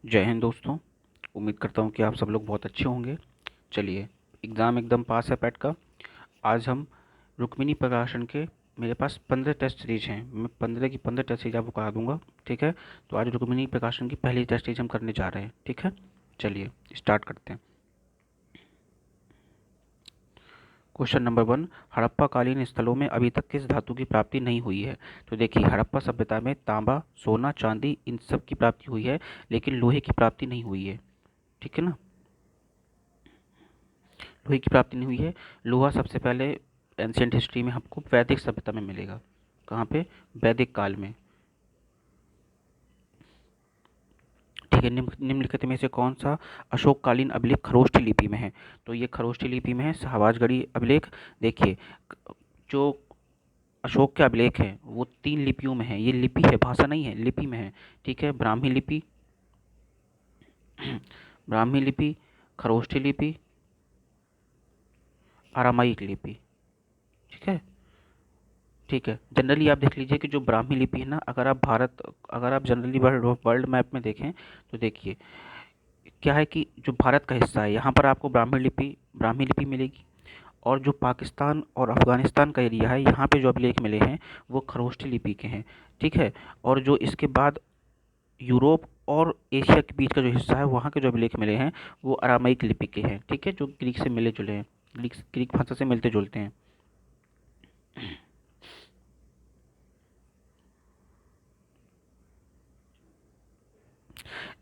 जय हिंद दोस्तों। उम्मीद करता हूँ कि आप सब लोग बहुत अच्छे होंगे। चलिए, एग्ज़ाम एकदम पास है पैट का। आज हम रुक्मिणी प्रकाशन के मेरे पास 15 टेस्ट सीरीज हैं। मैं 15 की 15 टेस्ट सीरीज आपको करा दूंगा। ठीक है, तो आज रुक्मिणी प्रकाशन की पहली टेस्ट सीरीज हम करने जा रहे हैं। ठीक है, चलिए स्टार्ट करते हैं। क्वेश्चन नंबर 1, हड़प्पा कालीन स्थलों में अभी तक किस धातु की प्राप्ति नहीं हुई है? तो देखिए, हड़प्पा सभ्यता में तांबा, सोना, चांदी इन सब की प्राप्ति हुई है, लेकिन लोहे की प्राप्ति नहीं हुई है। ठीक है ना, लोहे की प्राप्ति नहीं हुई है। लोहा सबसे पहले एंशियंट हिस्ट्री में हमको वैदिक सभ्यता में मिलेगा। कहाँ पे? वैदिक काल में। ठीक है, निम्नलिखित में से कौन सा अशोककालीन अभिलेख खरोष्ठी लिपि में है? तो ये खरोष्ठी लिपि में है, शाहबाजगढ़ी अभिलेख। देखिए, जो अशोक के अभिलेख हैं वो 3 लिपियों में है। ये लिपि है, भाषा नहीं है, लिपि में है। ठीक है, ब्राह्मी लिपि, ब्राह्मी लिपि, खरोष्ठी लिपि, अरामाइक लिपि। ठीक है, ठीक है। जनरली आप देख लीजिए कि जो ब्राह्मी लिपि है ना, अगर आप जनरली वर्ल्ड मैप में देखें तो देखिए क्या है कि जो भारत का हिस्सा है यहाँ पर आपको ब्राह्मी लिपि मिलेगी। और जो पाकिस्तान और अफगानिस्तान का एरिया है यहाँ पे जो अभिलेख मिले हैं वो खरोष्ठी लिपि के हैं। ठीक है, और जो इसके बाद यूरोप और एशिया के बीच का जो हिस्सा है वहाँ के जो अभिलेख मिले हैं वो अरामाइक लिपि के हैं। ठीक है, जो ग्रीक से मिले जुले हैं, ग्रीक भाषा से मिलते जुलते हैं।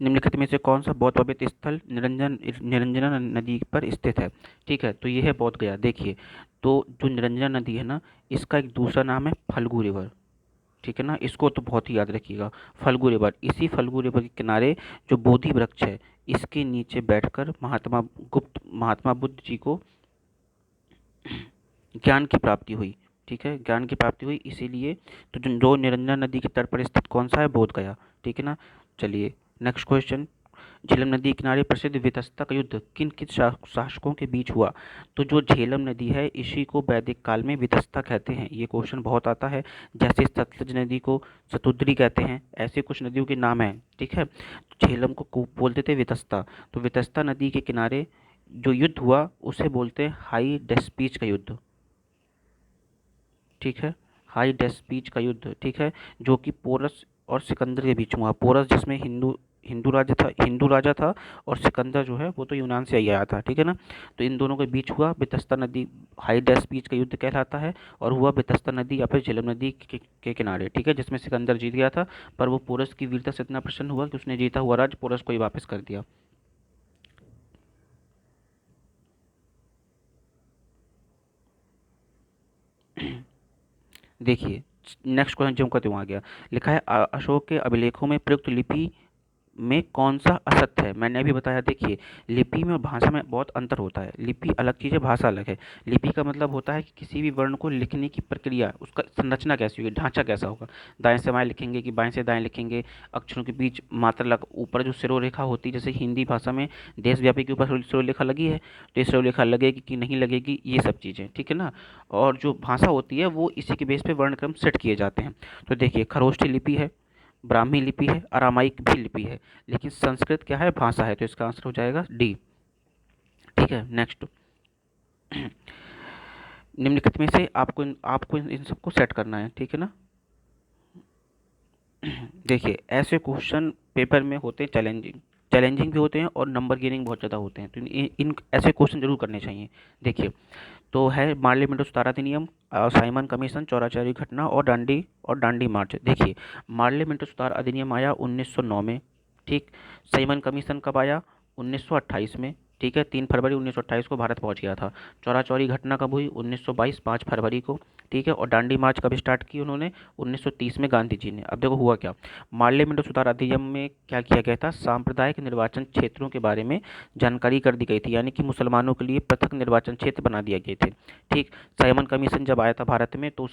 निम्नलिखित में से कौन सा बौद्ध पवित्र स्थल निरंजना नदी पर स्थित है? ठीक है, तो ये है बोध गया। देखिए, तो जो निरंजना नदी है ना, इसका एक दूसरा नाम है फल्गु रिवर। ठीक है ना, इसको तो बहुत ही याद रखिएगा। फल्गु रिवर, इसी फल्गु रिवर के किनारे जो बोधि वृक्ष है इसके नीचे बैठकर महात्मा बुद्ध जी को ज्ञान की प्राप्ति हुई। ठीक है, ज्ञान की प्राप्ति हुई इसीलिए। तो जो निरंजना नदी के तट पर स्थित कौन सा है? बोध गया। ठीक है ना, चलिए नेक्स्ट क्वेश्चन। झेलम नदी किनारे प्रसिद्ध वितस्ता का युद्ध किन किन शासकों के बीच हुआ? तो जो झेलम नदी है इसी को वैदिक काल में वितस्ता कहते हैं। ये क्वेश्चन बहुत आता है। जैसे सतलज नदी को सतुद्री कहते हैं, ऐसे कुछ नदियों के नाम हैं। ठीक है, तो झेलम को बोलते थे वितस्ता। तो वितस्ता नदी के किनारे जो युद्ध हुआ उसे बोलते हैं हाई डेस्पीच का युद्ध। ठीक है, हाई डेस्पीच का युद्ध। ठीक है, जो कि पोरस और सिकंदर के बीच में हुआ। पोरस जिसमें हिंदू राजा था और सिकंदर जो है वो तो यूनान से ही आया था। ठीक है ना, तो इन दोनों के बीच हुआ बेतस्ता नदी, हाई डेस्पीच का युद्ध कहलाता है। और हुआ बेतस्ता नदी या फिर झेलम नदी के किनारे। ठीक है, जिसमें सिकंदर जीत गया था, पर वो पोरस की वीरता से इतना प्रसन्न हुआ कि उसने जीता हुआ राज्य पोरस को ही वापस कर दिया। देखिए, नेक्स्ट क्वेश्चन जो का त्यों आ गया। लिखा है अशोक के अभिलेखों में प्रयुक्त लिपि में कौन सा असत्य है? मैंने अभी बताया। देखिए, लिपि में और भाषा में बहुत अंतर होता है। लिपि अलग चीज़ है, भाषा अलग है। लिपि का मतलब होता है कि किसी भी वर्ण को लिखने की प्रक्रिया, उसका संरचना कैसी होगी, ढांचा कैसा होगा। दाएं से बाएं लिखेंगे कि बाएं से दाएं लिखेंगे, अक्षरों के बीच मात्रा लग, ऊपर जो सिरोरेखा होती है, जैसे हिंदी भाषा में देशव्यापी के ऊपर सिरोरेखा लगी है तो ये सिरोरेखा लगेगी कि नहीं लगेगी, ये सब चीज़ें। ठीक है ना, और जो भाषा होती है वो इसी के बेस पे वर्णक्रम सेट किए जाते हैं। तो देखिए, खरोष्ठी लिपि है, ब्राह्मी लिपि है, अरामाइक भी लिपि है, लेकिन संस्कृत क्या है? भाषा है। तो इसका आंसर हो जाएगा डी। ठीक है, नेक्स्ट। निम्नलिखित में से आपको इन सबको सेट करना है। ठीक है ना, देखिए ऐसे क्वेश्चन पेपर में होते हैं चैलेंजिंग, चैलेंजिंग भी होते हैं और नंबर गेनिंग बहुत ज़्यादा होते हैं। तो इन ऐसे क्वेश्चन जरूर करने चाहिए। देखिए, तो है मार्ले मेंडो सुतार अधिनियम, साइमन कमीशन, चौराचारी घटना और डांडी मार्च। देखिए, मार्ले मेंटो सुतार अधिनियम आया 1909 में। ठीक, साइमन कमीशन कब आया? 1928 में। ठीक है, 3 फरवरी 1928 को भारत पहुंच गया था। चौराचौरी घटना कब हुई? 1922, 5 फरवरी को। ठीक है, और डांडी मार्च कब स्टार्ट की उन्होंने? 1930 में गांधी जी ने। अब देखो हुआ क्या। मार्ले मेंटो सुतार अधिनियम में क्या किया गया था? सांप्रदायिक निर्वाचन क्षेत्रों के बारे में जानकारी कर दी गई थी, यानी कि मुसलमानों के लिए पृथक निर्वाचन क्षेत्र बना दिए गए थे। ठीक, साइमन कमीशन जब आया था भारत में तो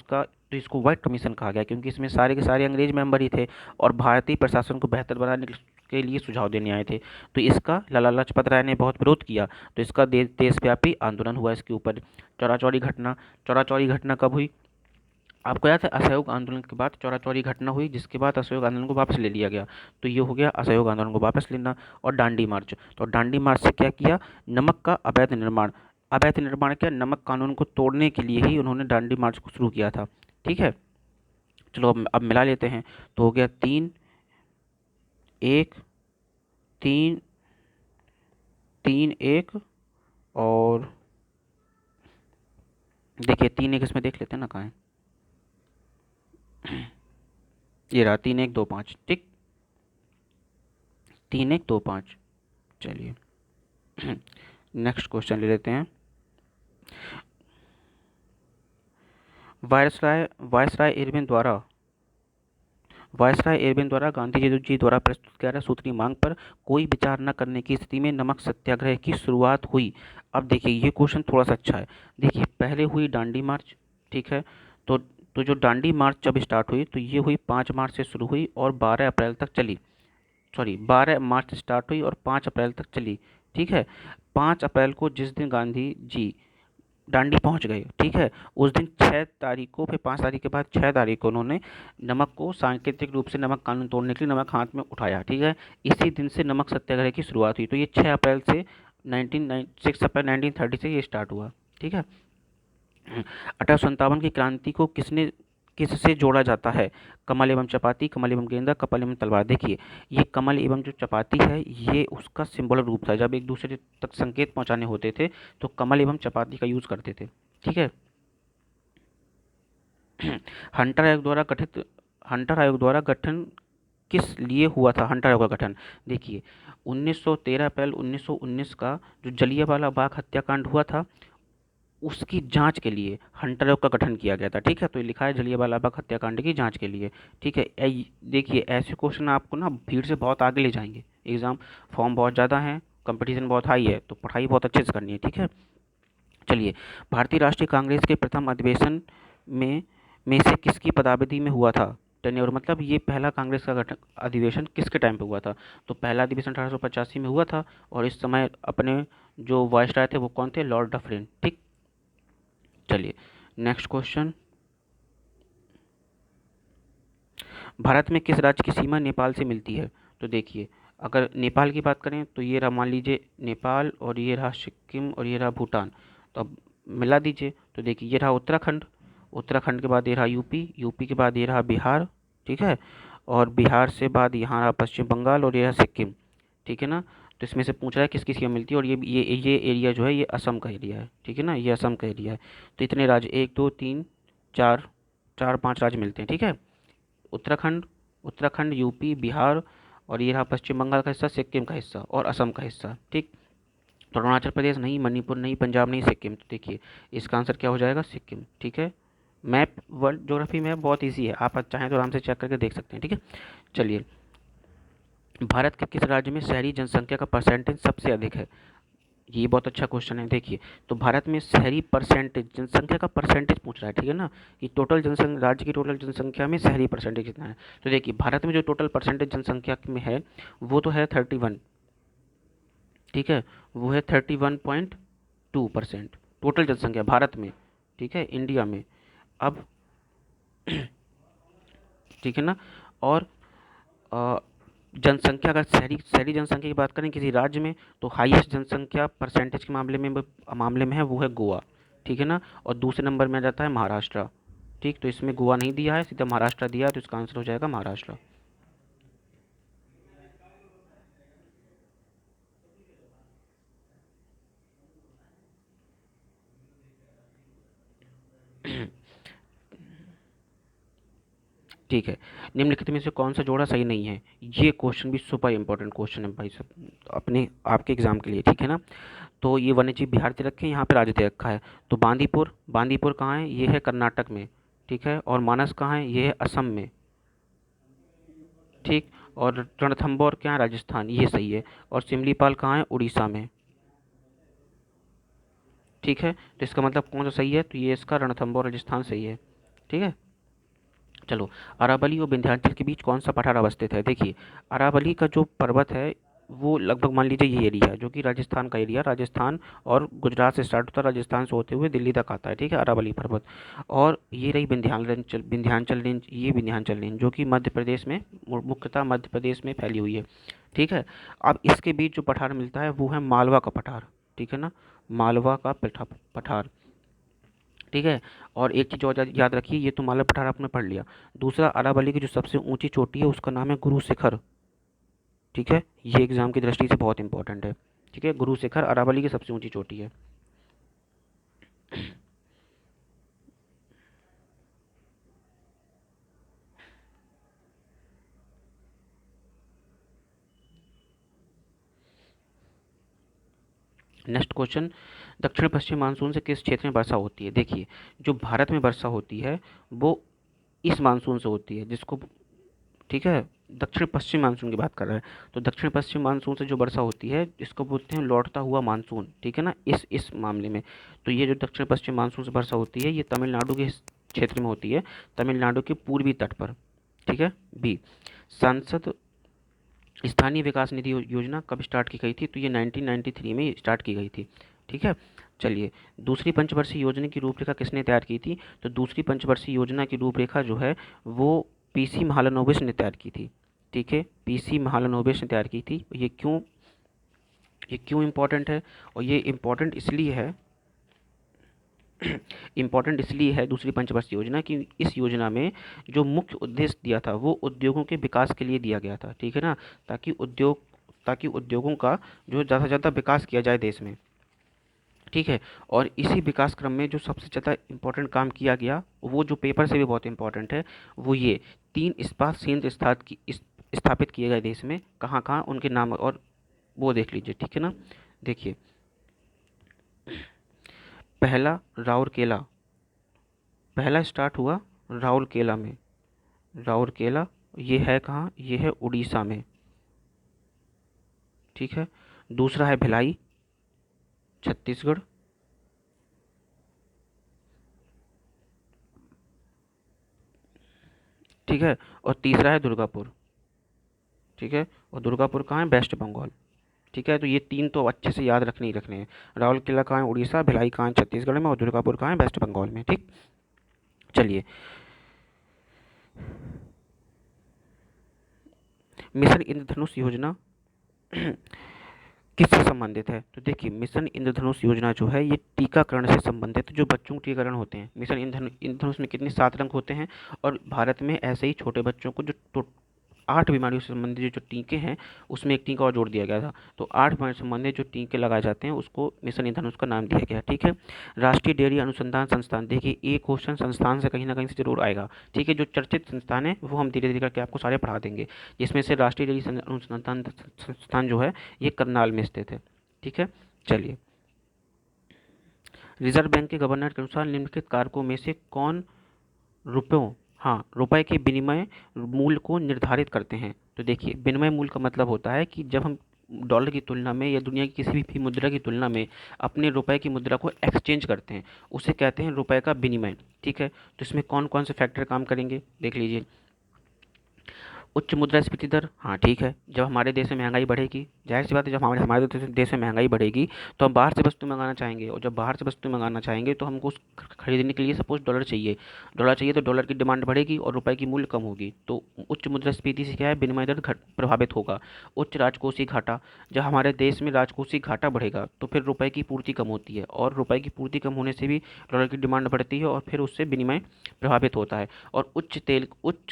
इसको व्हाइट कमीशन कहा गया, क्योंकि इसमें सारे के सारे अंग्रेज मेंबर ही थे और भारतीय प्रशासन को बेहतर बनाने के लिए सुझाव देने आए थे। तो इसका लाला लाजपत राय ने बहुत विरोध किया, तो इसका देशव्यापी आंदोलन हुआ इसके ऊपर। चौराचौरी घटना, चौराचौरी घटना कब हुई? आपको याद है असहयोग आंदोलन के बाद चौरा चौरी घटना हुई, जिसके बाद असहयोग आंदोलन को वापस ले लिया गया। तो ये हो गया असहयोग आंदोलन को वापस लेना। और डांडी मार्च, तो डांडी मार्च से क्या किया, नमक का अवैध निर्माण, अवैध निर्माण क्या, नमक कानून को तोड़ने के लिए ही उन्होंने डांडी मार्च को शुरू किया था। ठीक है, चलो अब मिला लेते हैं। तो हो गया 3-1, 3-3-1, और देखिए 3-1 इसमें देख लेते हैं ना कहाँ है, ये रहा 3-1-2-5, ठीक, 3-1-2-5। चलिए नेक्स्ट क्वेश्चन ले लेते हैं। वायसराय इरविन द्वारा गांधी जी द्वारा प्रस्तुत 11 सूत्री मांग पर कोई विचार न करने की स्थिति में नमक सत्याग्रह की शुरुआत हुई। अब देखिए ये क्वेश्चन थोड़ा सा अच्छा है। देखिए पहले हुई डांडी मार्च, ठीक है, तो जो डांडी मार्च जब स्टार्ट हुई तो ये हुई 5 मार्च से शुरू हुई और 12 अप्रैल तक चली। सॉरी, 12 मार्च से स्टार्ट हुई और 5 अप्रैल तक चली। ठीक है, 5 अप्रैल को जिस दिन गांधी जी डांडी पहुंच गए, ठीक है, उस दिन 6 तारीख को, फिर 5 तारीख के बाद 6 तारीख को उन्होंने नमक को सांकेतिक रूप से नमक कानून तोड़ने के लिए नमक हाथ में उठाया। ठीक है, इसी दिन से नमक सत्याग्रह की शुरुआत हुई। तो ये 6 अप्रैल से 6 अप्रैल 1930 से ये स्टार्ट हुआ। ठीक है, 1857 की क्रांति को किससे जोड़ा जाता है, कमल एवं चपाती, कमल एवं गेंदा, कमल एवं तलवार। देखिए ये कमल एवं जो चपाती है ये उसका सिंबल रूप था, जब एक दूसरे तक संकेत पहुंचाने होते थे तो कमल एवं चपाती का यूज करते थे। ठीक है, हंटर आयोग द्वारा गठन किस लिए हुआ था, हंटर आयोग का गठन। देखिए 1913 अप्रैल 1919 का जो जलियांवाला बाग हत्याकांड हुआ था उसकी जांच के लिए हंटर आयोग का गठन किया गया था। ठीक है, तो ये लिखा है जलियांवाला बाग हत्याकांड की जांच के लिए। ठीक है, देखिए ऐसे क्वेश्चन आपको ना भीड़ से बहुत आगे ले जाएंगे, एग्जाम फॉर्म बहुत ज़्यादा है, कंपटीशन बहुत हाई है, तो पढ़ाई बहुत अच्छे से करनी है। ठीक है, चलिए, भारतीय राष्ट्रीय कांग्रेस के प्रथम अधिवेशन में से किसकी पदावधि में हुआ था, टेन्योर, मतलब ये पहला कांग्रेस का गठन अधिवेशन किसके टाइम पे हुआ था। तो पहला अधिवेशन 1885 में हुआ था और इस समय अपने जो वाइसराय थे वो कौन थे, लॉर्ड डफरिन। ठीक, चलिए नेक्स्ट क्वेश्चन, भारत में किस राज्य की सीमा नेपाल से मिलती है। तो देखिए अगर नेपाल की बात करें तो ये रहा, मान लीजिए नेपाल, और ये रहा सिक्किम, और ये रहा भूटान। तो अब मिला दीजिए, तो देखिए ये रहा उत्तराखंड, उत्तराखंड के बाद ये रहा यूपी, यूपी के बाद ये रहा बिहार, ठीक है, और बिहार से बाद यहाँ रहा पश्चिम बंगाल, और ये रहा सिक्किम। ठीक है ना, तो इसमें से पूछ रहा है किस किस सीमा मिलती है, और ये एरिया जो है ये असम का एरिया है। ठीक है ना, ये असम का एरिया है। तो इतने राज्य, 1 2 3 4, 4 5 राज्य मिलते हैं। ठीक है, उत्तराखंड, यूपी, बिहार, और ये रहा पश्चिम बंगाल का हिस्सा, सिक्किम का हिस्सा, और असम का हिस्सा। ठीक, तो अरुणाचल प्रदेश नहीं, मणिपुर नहीं, पंजाब नहीं, सिक्किम। तो देखिए इसका आंसर क्या हो जाएगा, सिक्किम। ठीक है, मैप, वर्ल्ड ज्योग्राफी मैप बहुत इजी है, आप चाहें तो आराम से चेक करके देख सकते हैं। ठीक है, चलिए, भारत के किस राज्य में शहरी जनसंख्या का परसेंटेज सबसे अधिक है। ये बहुत अच्छा क्वेश्चन है। देखिए तो भारत में शहरी परसेंटेज, जनसंख्या का परसेंटेज पूछ रहा है। ठीक है ना, कि टोटल जनसंख्या, राज्य की टोटल जनसंख्या में शहरी परसेंटेज कितना है। तो देखिए भारत में जो टोटल परसेंटेज जनसंख्या में है वो तो है 31। ठीक है, वो है 31.2% टोटल जनसंख्या भारत में। ठीक है, इंडिया में। अब ठीक है ना, और अ, जनसंख्या, अगर शहरी शहरी जनसंख्या की बात करें किसी राज्य में, तो हाईएस्ट जनसंख्या परसेंटेज के मामले में है वो है गोवा। ठीक है ना, और दूसरे नंबर में आ जाता है महाराष्ट्र। ठीक, तो इसमें गोवा नहीं दिया है, सीधा महाराष्ट्र दिया है, तो इसका आंसर हो जाएगा महाराष्ट्र। ठीक है, निम्नलिखित में से कौन सा जोड़ा सही नहीं है। ये क्वेश्चन भी सुपर इंपॉर्टेंट क्वेश्चन है भाई साहब, अपने आपके एग्जाम के लिए। ठीक है ना, तो ये वन्यजीव बिहार दे रखे हैं, यहाँ पे राज्य दे रखा है। तो बांदीपुर, कहाँ है, ये है कर्नाटक में। ठीक है, और मानस कहाँ है, ये है असम में। ठीक, और रणथंबोर क्या है, राजस्थान, ये सही है। और सिमलीपाल कहाँ है, उड़ीसा में। ठीक है, तो इसका मतलब कौन सा सही है, तो ये इसका रणथंबोर राजस्थान सही है। ठीक है, चलो, अरावली और विंध्याचल के बीच कौन सा पठार अवस्थित है। देखिए अरावली का जो पर्वत है वो लगभग मान लीजिए ये एरिया जो कि राजस्थान का एरिया, राजस्थान और गुजरात से स्टार्ट होता है, राजस्थान से होते हुए दिल्ली तक आता है, ठीक है, अरावली पर्वत। और ये रही विंध्याचल रेंज, ये विंध्याचल रेंज जो कि मध्य प्रदेश में, मुख्यतः मध्य प्रदेश में फैली हुई है, ठीक है। अब इसके बीच जो पठार मिलता है वो है मालवा का पठार, ठीक है ना, मालवा का पठार, ठीक है। और एक चीज़ और याद रखिए, ये तो मालवा पठार आपने पढ़ लिया। दूसरा, अरावली की जो सबसे ऊंची चोटी है उसका नाम है गुरु शिखर, ठीक है, ये एग्जाम की दृष्टि से बहुत इंपॉर्टेंट है, ठीक है। गुरु शिखर अरावली की सबसे ऊंची चोटी है। नेक्स्ट क्वेश्चन, दक्षिण पश्चिम मानसून से किस क्षेत्र में वर्षा होती है? देखिए, जो भारत में वर्षा होती है वो इस मानसून से होती है, जिसको, ठीक है, दक्षिण पश्चिम मानसून की बात कर रहा है। तो दक्षिण पश्चिम मानसून से जो वर्षा होती है इसको बोलते हैं लौटता हुआ मानसून, ठीक है ना, इस मामले में। तो ये जो दक्षिण पश्चिम मानसून से वर्षा होती है ये तमिलनाडु के क्षेत्र में होती है, तमिलनाडु के पूर्वी तट पर, ठीक है। बी, सांसद स्थानीय विकास निधि योजना कब स्टार्ट की गई थी? तो ये 1993 में स्टार्ट की गई थी, ठीक है। चलिए, दूसरी पंचवर्षीय योजना की रूपरेखा किसने तैयार की थी? तो दूसरी पंचवर्षीय योजना की रूपरेखा जो है वो पीसी महालनोबिस ने तैयार की थी, ठीक है, पीसी महालनोबिस ने तैयार की थी। ये क्यों इम्पोर्टेंट है? और ये इम्पोर्टेंट इसलिए है दूसरी पंचवर्षीय योजना कि इस योजना में जो मुख्य उद्देश्य दिया था वो उद्योगों के विकास के लिए दिया गया था, ठीक है ना, ताकि उद्योगों का जो ज़्यादा से ज़्यादा विकास किया जाए देश में, ठीक है। और इसी विकास क्रम में जो सबसे ज़्यादा इम्पोर्टेंट काम किया गया, वो जो पेपर से भी बहुत इम्पोर्टेंट है, वो ये 3 इस्पात संयंत्र स्थापित किए गए देश में, कहाँ कहाँ उनके नाम और वो देख लीजिए, ठीक है ना। देखिए, पहला राउरकेला, पहला स्टार्ट हुआ राउरकेला में, राउरकेला, ये है कहाँ? ये है उड़ीसा में, ठीक है। दूसरा है भिलाई, छत्तीसगढ़, ठीक है। और तीसरा है दुर्गापुर, ठीक है। और दुर्गापुर कहाँ है? वेस्ट बंगाल, ठीक है। तो ये 3 तो अच्छे से याद रखने ही रखने हैं। राउरकेला कहाँ है? उड़ीसा, भिलाई कहाँ है? छत्तीसगढ़ में, और दुर्गापुर कहाँ है? वेस्ट बंगाल में, ठीक। चलिए, मिशन इंद्रधनुष योजना किससे संबंधित है? तो देखिए, मिशन इंद्रधनुष योजना जो है ये टीकाकरण से संबंधित, जो बच्चों के टीकाकरण होते हैं। मिशन इंद्रधनुष में कितने 7 रंग होते हैं, और भारत में ऐसे ही छोटे बच्चों को जो 8 बीमारियों से संबंधित जो टीके हैं उसमें एक टीका और जोड़ दिया गया था। तो 8 बीमारी से संबंधित जो टीके लगाए जाते हैं उसको मिशन इंद्रधनुष का नाम दिया गया, ठीक है। राष्ट्रीय डेयरी अनुसंधान संस्थान, देखिए एक क्वेश्चन संस्थान से कहीं ना कहीं से जरूर आएगा, ठीक है। जो चर्चित संस्थान है वो हम धीरे धीरे करके आपको सारे पढ़ा देंगे, जिसमें से राष्ट्रीय डेयरी अनुसंधान संस्थान जो है ये करनाल में स्थित है, ठीक है। चलिए, रिजर्व बैंक के गवर्नर के अनुसार निम्नलिखित कारकों में से कौन रुपयों, हाँ, रुपए के विनिमय मूल्य को निर्धारित करते हैं? तो देखिए, विनिमय मूल्य का मतलब होता है कि जब हम डॉलर की तुलना में या दुनिया की किसी भी मुद्रा की तुलना में अपने रुपए की मुद्रा को एक्सचेंज करते हैं, उसे कहते हैं रुपए का विनिमय, ठीक है। तो इसमें कौन कौन से फैक्टर काम करेंगे देख लीजिए। उच्च मुद्रास्फीति दर, हाँ ठीक है, जब हमारे देश में महंगाई बढ़ेगी, जाहिर सी बात है, जब हमारे हमारे देश में महंगाई बढ़ेगी तो हम बाहर से वस्तु मंगाना चाहेंगे, और जब बाहर से वस्तु मंगाना चाहेंगे तो हमको उस खरीदने के लिए सपोज डॉलर चाहिए तो डॉलर की डिमांड बढ़ेगी और रुपए की मूल्य कम होगी। तो उच्च मुद्रास्फीति से क्या है, विनिमय दर घट प्रभावित होगा। उच्च राजकोषीय घाटा, जब हमारे देश में राजकोषीय घाटा बढ़ेगा तो फिर रुपए की पूर्ति कम होती है, और रुपए की पूर्ति कम होने से भी डॉलर की डिमांड बढ़ती है और फिर उससे विनिमय प्रभावित होता है। और उच्च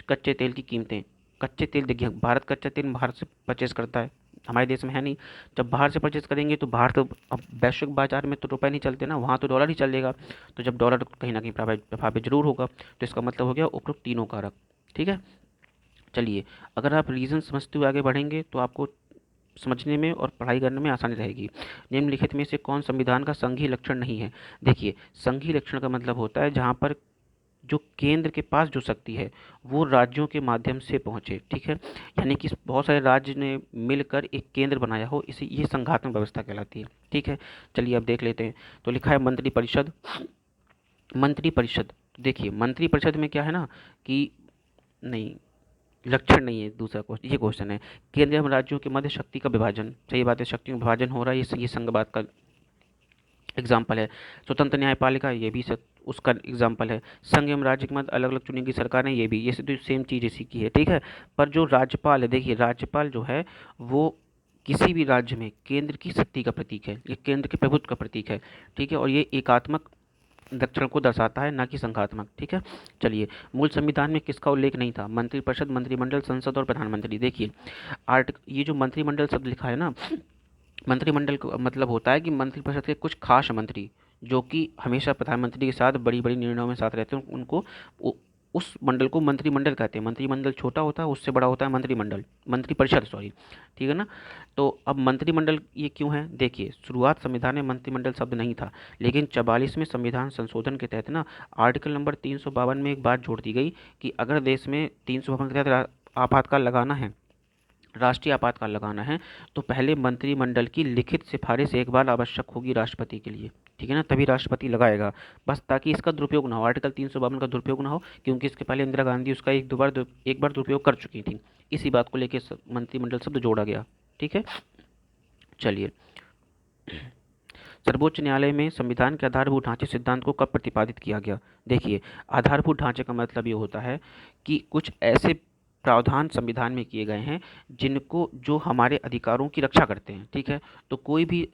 कच्चे तेल की कीमतें, कच्चे तेल देखिए, भारत कच्चा तेल बाहर से परचेज़ करता है, हमारे देश में है नहीं। जब बाहर से परचेज़ करेंगे तो बाहर तो, अब वैश्विक बाजार में तो रुपए नहीं चलते ना, वहाँ तो डॉलर ही चलेगा। तो जब डॉलर कहीं ना कहीं प्रभावित जरूर होगा। तो इसका मतलब हो गया उपरोक्त तीनों कारक, ठीक है। चलिए, अगर आप रीज़न समझते हुए आगे बढ़ेंगे तो आपको समझने में और पढ़ाई करने में आसानी रहेगी। निम्नलिखित में से कौन संविधान का संघीय लक्षण नहीं है? देखिए, संघीय लक्षण का मतलब होता है जहाँ पर जो केंद्र के पास जो शक्ति है वो राज्यों के माध्यम से पहुंचे, ठीक है। यानी कि बहुत सारे राज्य ने मिलकर एक केंद्र बनाया हो, इसे ये संघात्मक व्यवस्था कहलाती है, ठीक है। चलिए अब देख लेते हैं। तो लिखा है मंत्रिपरिषद, मंत्रिपरिषद, तो देखिए मंत्रिपरिषद में क्या है ना कि, नहीं, लक्षण नहीं है। दूसरा क्वेश्चन, ये क्वेश्चन है, केंद्र एवं राज्यों के मध्य शक्ति का विभाजन, सही बात है, शक्तियों का विभाजन हो रहा है, ये संघवाद का एग्जाम्पल है। स्वतंत्र न्यायपालिका, ये भी उसका एग्जाम्पल है। संघ एवं राज्य के मध्य अलग अलग चुनी गई सरकारें, ये भी, ये तो सेम चीज़ इसी की है, ठीक है। पर जो राज्यपाल है, देखिए राज्यपाल जो है वो किसी भी राज्य में केंद्र की शक्ति का प्रतीक है, ये केंद्र के प्रभुत्व का प्रतीक है, ठीक है। और ये एकात्मक लक्षण को दर्शाता है, ना कि संघात्मक, ठीक है। चलिए, मूल संविधान में किसका उल्लेख नहीं था? मंत्रिपरिषद, मंत्रिमंडल, संसद और प्रधानमंत्री। देखिए ये जो मंत्रिमंडल शब्द लिखा है ना, मंत्रिमंडल का मतलब होता है कि मंत्रिपरिषद के कुछ खास मंत्री जो कि हमेशा प्रधानमंत्री के साथ बड़ी बड़ी निर्णयों में साथ रहते हैं, उनको उस मंडल को मंत्रिमंडल कहते हैं। मंत्रिमंडल छोटा होता है, उससे बड़ा होता है मंत्रिमंडल, मंत्रिपरिषद सॉरी, ठीक है ना। तो अब मंत्रिमंडल ये क्यों है? देखिए, शुरुआत संविधान में मंत्रिमंडल शब्द नहीं था, लेकिन 44वें संविधान संशोधन के तहत ना आर्टिकल नंबर 352 में एक बात जोड़ दी गई कि अगर देश में 352 के तहत आपातकाल लगाना है, राष्ट्रीय आपातकाल लगाना है, तो पहले मंत्रिमंडल की लिखित सिफारिश एक बार आवश्यक होगी राष्ट्रपति के लिए, ठीक है ना, तभी राष्ट्रपति लगाएगा। बस ताकि इसका दुरुपयोग ना हो, आर्टिकल 352 का दुरुपयोग ना हो, क्योंकि इसके पहले इंदिरा गांधी उसका एक बार दुरुपयोग कर चुकी थी। इसी बात को लेकर मंत्रिमंडल शब्द जोड़ा गया, ठीक है। चलिए, सर्वोच्च न्यायालय में संविधान के आधारभूत ढांचे सिद्धांत को कब प्रतिपादित किया गया? देखिए, आधारभूत ढांचे का मतलब ये होता है कि कुछ ऐसे प्रावधान संविधान में किए गए हैं जिनको जो हमारे अधिकारों की रक्षा करते हैं, ठीक है। तो कोई भी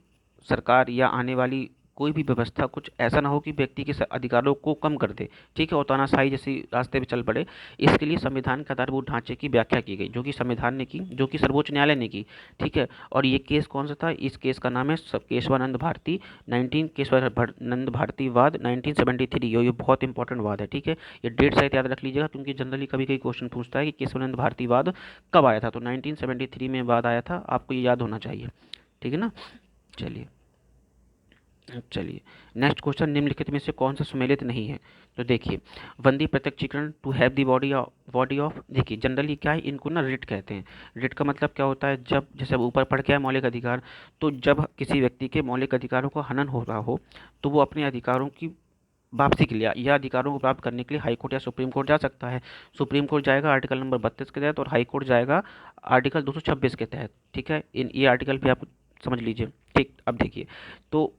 सरकार या आने वाली कोई भी व्यवस्था कुछ ऐसा ना हो कि व्यक्ति के अधिकारों को कम कर दे, ठीक है, और तानाशाही जैसी रास्ते पे चल पड़े। इसके लिए संविधान के आधारभूत ढांचे की व्याख्या की गई, जो कि संविधान ने की, जो कि सर्वोच्च न्यायालय ने की, ठीक है। और ये केस कौन सा था? इस केस का नाम है केशवानंद भारती केशवानंद भारती वाद 1973। ये बहुत इंपॉर्टेंट वाद है, ठीक है। ये डेट सहित याद रख लीजिएगा, क्योंकि जनरली कभी कभी क्वेश्चन पूछता है कि केशवानंद भारती वाद कब आया था, तो 1973 में वाद आया था, आपको ये याद होना चाहिए, ठीक है ना। चलिए, चलिए, नेक्स्ट क्वेश्चन, निम्नलिखित में से कौन सा सुमेलित नहीं है? तो देखिए, वंदी प्रत्यक्षीकरण, to have the body of, देखिए जनरली क्या है, इनको ना रिट कहते हैं। रिट का मतलब क्या होता है? जब, जैसे ऊपर पढ़ के आए मौलिक अधिकार, तो जब किसी व्यक्ति के मौलिक अधिकारों का हनन हो रहा हो, तो वो अपने अधिकारों की वापसी के लिए या अधिकारों को प्राप्त करने के लिए हाई कोर्ट या सुप्रीम कोर्ट जा सकता है। सुप्रीम कोर्ट जाएगा आर्टिकल नंबर 32 के तहत, और हाई कोर्ट जाएगा आर्टिकल 226 के तहत, ठीक है। इन ये आर्टिकल भी आप समझ लीजिए, ठीक। अब देखिए, तो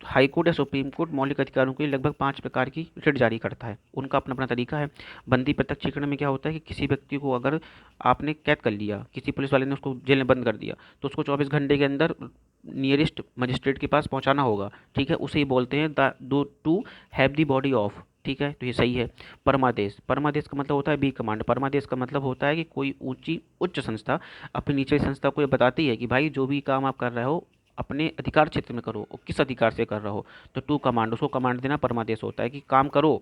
हाई कोर्ट या सुप्रीम कोर्ट मौलिक अधिकारों के लिए लगभग 5 प्रकार की रिट जारी करता है, उनका अपना अपना तरीका है। बंदी प्रत्यक्षीकरण में क्या होता है कि किसी व्यक्ति को अगर आपने कैद कर लिया, किसी पुलिस वाले ने उसको जेल में बंद कर दिया, तो उसको 24 घंटे के अंदर नियरेस्ट मजिस्ट्रेट के पास पहुंचाना होगा, ठीक है। उसे ही बोलते हैं द दो to have the body of, ठीक है, तो ये सही है। परमादेश, परमादेश का मतलब होता है बी कमांड। परमादेश का मतलब होता है कि कोई उच्च संस्था अपनी निचली संस्था को ये बताती है कि भाई जो भी काम आप कर रहे हो अपने अधिकार क्षेत्र में करो, और किस अधिकार से कर रहे हो, तो टू कमांड, उसको कमांड देना परमादेश होता है कि काम करो,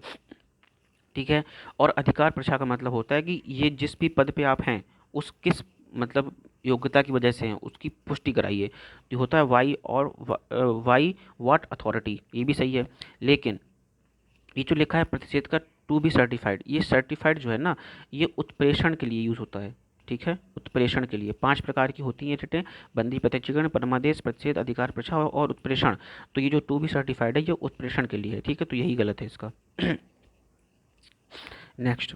ठीक है। और अधिकार प्रशा का मतलब होता है कि ये जिस भी पद पे आप हैं उस किस मतलब योग्यता की वजह से हैं उसकी पुष्टि कराइए, तो होता है वाई, और वाई व्हाट अथॉरिटी, ये भी सही है। लेकिन ये जो लिखा है प्रतिषेध का टू बी सर्टिफाइड, ये सर्टिफाइड जो है ना, ये उत्प्रेषण के लिए यूज़ होता है, ठीक है, उत्प्रेषण के लिए। 5 प्रकार की होती हैं रिटें, बंदी प्रत्यक्षीकरण, परमादेश, प्रतिषेध, अधिकार प्रशा और उत्प्रेषण। तो ये जो टू बी सर्टिफाइड है ये उत्प्रेषण के लिए है, ठीक है, तो यही गलत है इसका। नेक्स्ट,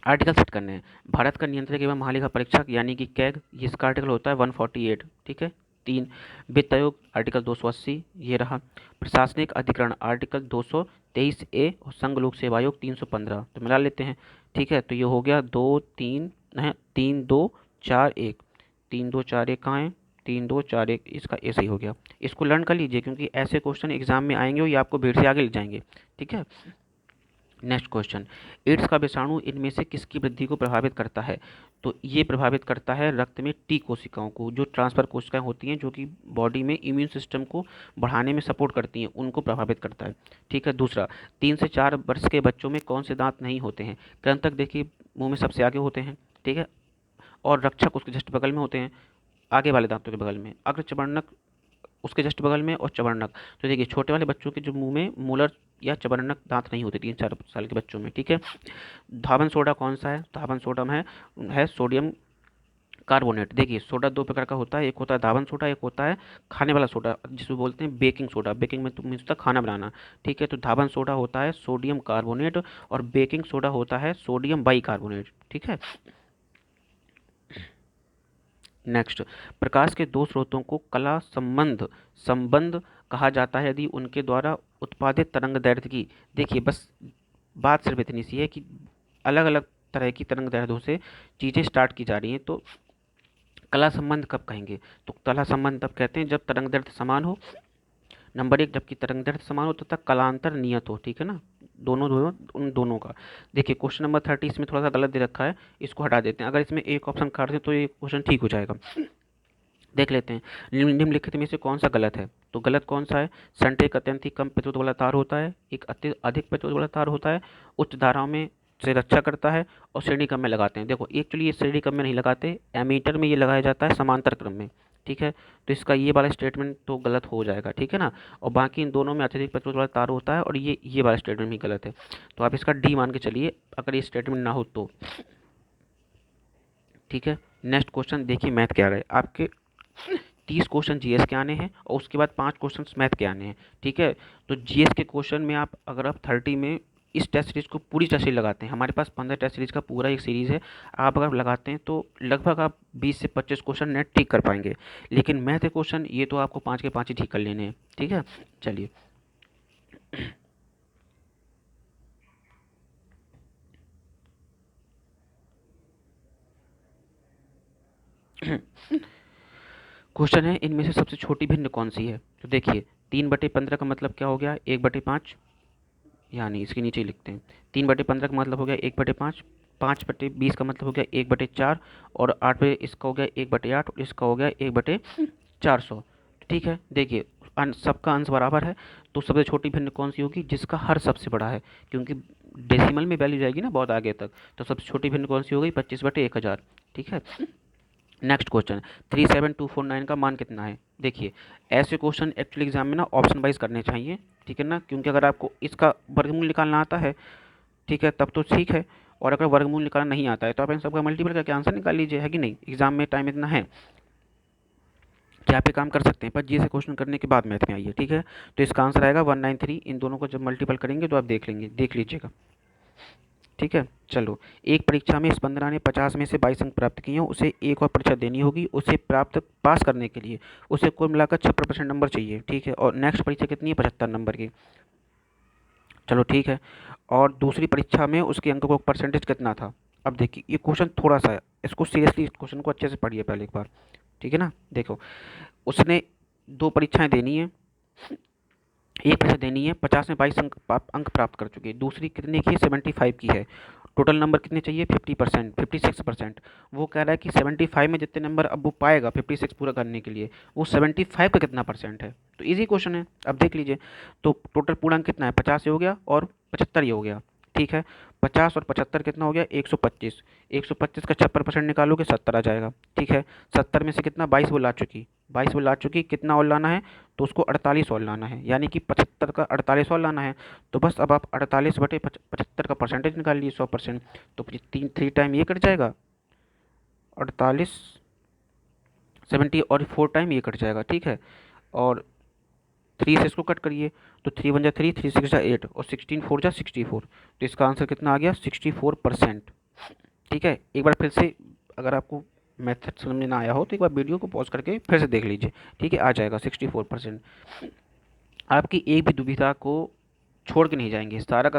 आर्टिकल सेट करने हैं। भारत का नियंत्रक एवं महालेखा परीक्षक यानी कि कैग, इसका आर्टिकल होता है 148, ठीक है। 3, वित्त आयोग आर्टिकल 280, ये रहा। प्रशासनिक अधिकरण आर्टिकल 223A, और संघ लोक सेवा आयोग 315, तो मिला लेते हैं, ठीक है। तो ये हो गया 2 3 है, 3 2 4 1, 3 2 4 1 कहाँ है, 3 2 4 1, इसका ऐसे ही हो गया। इसको लर्न कर लीजिए, क्योंकि ऐसे क्वेश्चन एग्जाम में आएंगे और ये आपको भीड़ से आगे ले जाएंगे, ठीक है। नेक्स्ट क्वेश्चन, एड्स का विषाणु इनमें से किसकी वृद्धि को प्रभावित करता है? तो ये प्रभावित करता है रक्त में टी कोशिकाओं को, जो ट्रांसफर कोशिकाएं होती हैं जो कि बॉडी में इम्यून सिस्टम को बढ़ाने में सपोर्ट करती हैं, उनको प्रभावित करता है, ठीक है। दूसरा, 3 से 4 वर्ष के बच्चों में कौन से दांत नहीं होते हैं? कृंतक देखिए मुंह में सबसे आगे होते हैं, ठीक है, और रक्षक उसके जस्ट बगल में होते हैं, आगे वाले दांतों के बगल में, अग्र चबर्णक उसके जस्ट बगल में, और चबर्णक। तो देखिए छोटे वाले बच्चों के जो मुंह में मूलर या चबर्णक दांत नहीं होते 3 4 साल के बच्चों में, ठीक है। धावन सोडा कौन सा है? धावन सोडा है सोडियम कार्बोनेट, देखिए सोडा दो प्रकार का होता है, एक होता है धावन सोडा, एक होता है खाने वाला सोडा जिसको बोलते हैं बेकिंग सोडा। बेकिंग में तो मीन्स होता है खाना बनाना, ठीक है। तो धावन सोडा होता है सोडियम कार्बोनेट और बेकिंग सोडा होता है सोडियम बाई कार्बोनेट, ठीक है। नेक्स्ट, प्रकाश के दो स्रोतों को कला संबंध संबंध कहा जाता है यदि उनके द्वारा उत्पादित तरंग दैर्ध्य की, देखिए बस बात सिर्फ इतनी सी है कि अलग अलग तरह की तरंग दैर्ध्यों से चीज़ें स्टार्ट की जा रही हैं, तो कला संबंध कब कहेंगे? तो कला संबंध तब कहते हैं जब तरंग दैर्ध्य समान हो, नंबर एक जबकि तरंग दैर्ध्य समान हो तथा कलांतर नियत हो, ठीक है ना, दोनों दोनों उन दोनों का। देखिए क्वेश्चन नंबर 30 इसमें थोड़ा सा गलत दे रखा है, इसको हटा देते हैं, अगर इसमें एक ऑप्शन काट दें तो ये क्वेश्चन ठीक हो जाएगा। देख लेते हैं निम्नलिखित में से कौन सा गलत है। तो गलत कौन सा है? संट एक अत्यंत ही कम प्रतिरोध वाला तार होता है, एक अति अधिक प्रतिरोध वाला तार होता है, उच्च धाराओं में से रक्षा करता है और श्रेणी क्रम में लगाते हैं। देखो एक्चुअली ये श्रेणी क्रम में नहीं लगाते, एमीटर में ये लगाया जाता है समांतर क्रम में, ठीक है। तो इसका ये वाला स्टेटमेंट तो गलत हो जाएगा, ठीक है ना। और बाकी इन दोनों में अत्यधिक प्रतिरोध वाला तार होता है और ये वाला स्टेटमेंट भी गलत है, तो आप इसका डी मान के चलिए अगर ये स्टेटमेंट ना हो तो, ठीक है। नेक्स्ट क्वेश्चन देखिए मैथ के आ गए आपके 30 क्वेश्चन जीएस के आने हैं और उसके बाद 5 क्वेश्चन मैथ के आने हैं, ठीक है। तो जीएस के क्वेश्चन में आप अगर आप 30 में इस टेस्ट सीरीज को पूरी टेस्ट सीरीज लगाते हैं, हमारे पास 15 टेस्ट सीरीज का पूरा एक सीरीज है, आप अगर लगाते हैं तो लगभग आप 20 से 25 क्वेश्चन नेट ठीक कर पाएंगे। लेकिन मैथ के क्वेश्चन ये तो आपको 5 के 5 ही ठीक कर लेने हैं, ठीक है। चलिए क्वेश्चन है इनमें से सबसे छोटी भिन्न कौन सी है। तो देखिए 3/15 का मतलब क्या हो गया? 1/5, यानी इसके नीचे ही लिखते हैं। 3/15 का मतलब हो गया 1/5, 5/20 का मतलब हो गया 1/4 और 8 बटे इसका हो गया 1/8 और इसका हो गया 1/400, ठीक है। देखिए सबका अंश बराबर है, तो सबसे छोटी भिन्न कौन सी होगी? जिसका हर सबसे बड़ा है, क्योंकि डेसिमल में वैल्यू जाएगी ना बहुत आगे तक, तो सबसे छोटी भिन्न कौन सी हो गई? 25/1000, ठीक है। नेक्स्ट क्वेश्चन 37249 का मान कितना है? देखिए ऐसे क्वेश्चन एक्चुअली एग्जाम में ना ऑप्शन वाइज करने चाहिए, ठीक है ना, क्योंकि अगर आपको इसका वर्गमूल निकालना आता है, ठीक है, तब तो ठीक है, और अगर वर्गमूल निकालना नहीं आता है तो आप इन सबका मल्टीपल करके आंसर निकाल लीजिए, है कि नहीं। एग्जाम में टाइम इतना है कि आप ये काम कर सकते हैं, पर जी से क्वेश्चन करने के बाद मैथ में आइए, ठीक है। तो इसका आंसर आएगा 193, इन दोनों को जब मल्टीपल करेंगे तो आप देख लेंगे, देख लीजिएगा, ठीक है। चलो, एक परीक्षा में स्पंदना ने 50 में से 22 अंक प्राप्त किए हैं, उसे एक और परीक्षा देनी होगी, उसे प्राप्त पास करने के लिए उसे कुल मिलाकर 56% नंबर चाहिए, ठीक है। और नेक्स्ट परीक्षा कितनी है? 75 नंबर की, चलो ठीक है। और दूसरी परीक्षा में उसके अंक को परसेंटेज कितना था? अब देखिए ये क्वेश्चन थोड़ा सा है, इसको सीरियसली इस क्वेश्चन को अच्छे से पढ़िए पहले एक बार, ठीक है ना। देखो उसने दो परीक्षाएं देनी है, एक परीक्षा देनी है, 50 में 22 अंक प्राप्त कर चुकी है, दूसरी कितने की है? 75 की है। टोटल नंबर कितने चाहिए? 50%, 56%। वो कह रहा है कि 75 में जितने नंबर अब वो पाएगा 56 पूरा करने के लिए, वो 75 का कितना परसेंट है। तो इजी क्वेश्चन है, अब देख लीजिए। तो टोटल पूर्णांक कितना है? 50 ये हो गया और 75 ये हो गया, ठीक है। 50 और 75 कितना हो गया? 125। 125 का 56% निकालोगे 70 आ जाएगा, ठीक है। 70 में से कितना? 22 वो ला चुकी, 22 वो ला चुकी, कितना और लाना है? तो उसको 48 और लाना है, यानी कि 75 का 48 और लाना है। तो बस अब आप 48/75 का परसेंटेज निकाल लीजिए, 100%। तो तीन थ्री टाइम ये कट जाएगा 48, 70 और 4 टाइम ये कट जाएगा, ठीक है। और 3 से इसको कट करिए, तो 3 वन जा 3, 3 6 जा 8 और 16 4 जा 64, तो इसका आंसर कितना आ गया? 64%, ठीक है। एक बार फिर से अगर आपको मेथड समझ में ना आया हो तो एक बार वीडियो को पॉज करके फिर से देख लीजिए, ठीक है, आ जाएगा 64%। आपकी एक भी दुविधा को छोड़ के नहीं जाएंगे, सारा का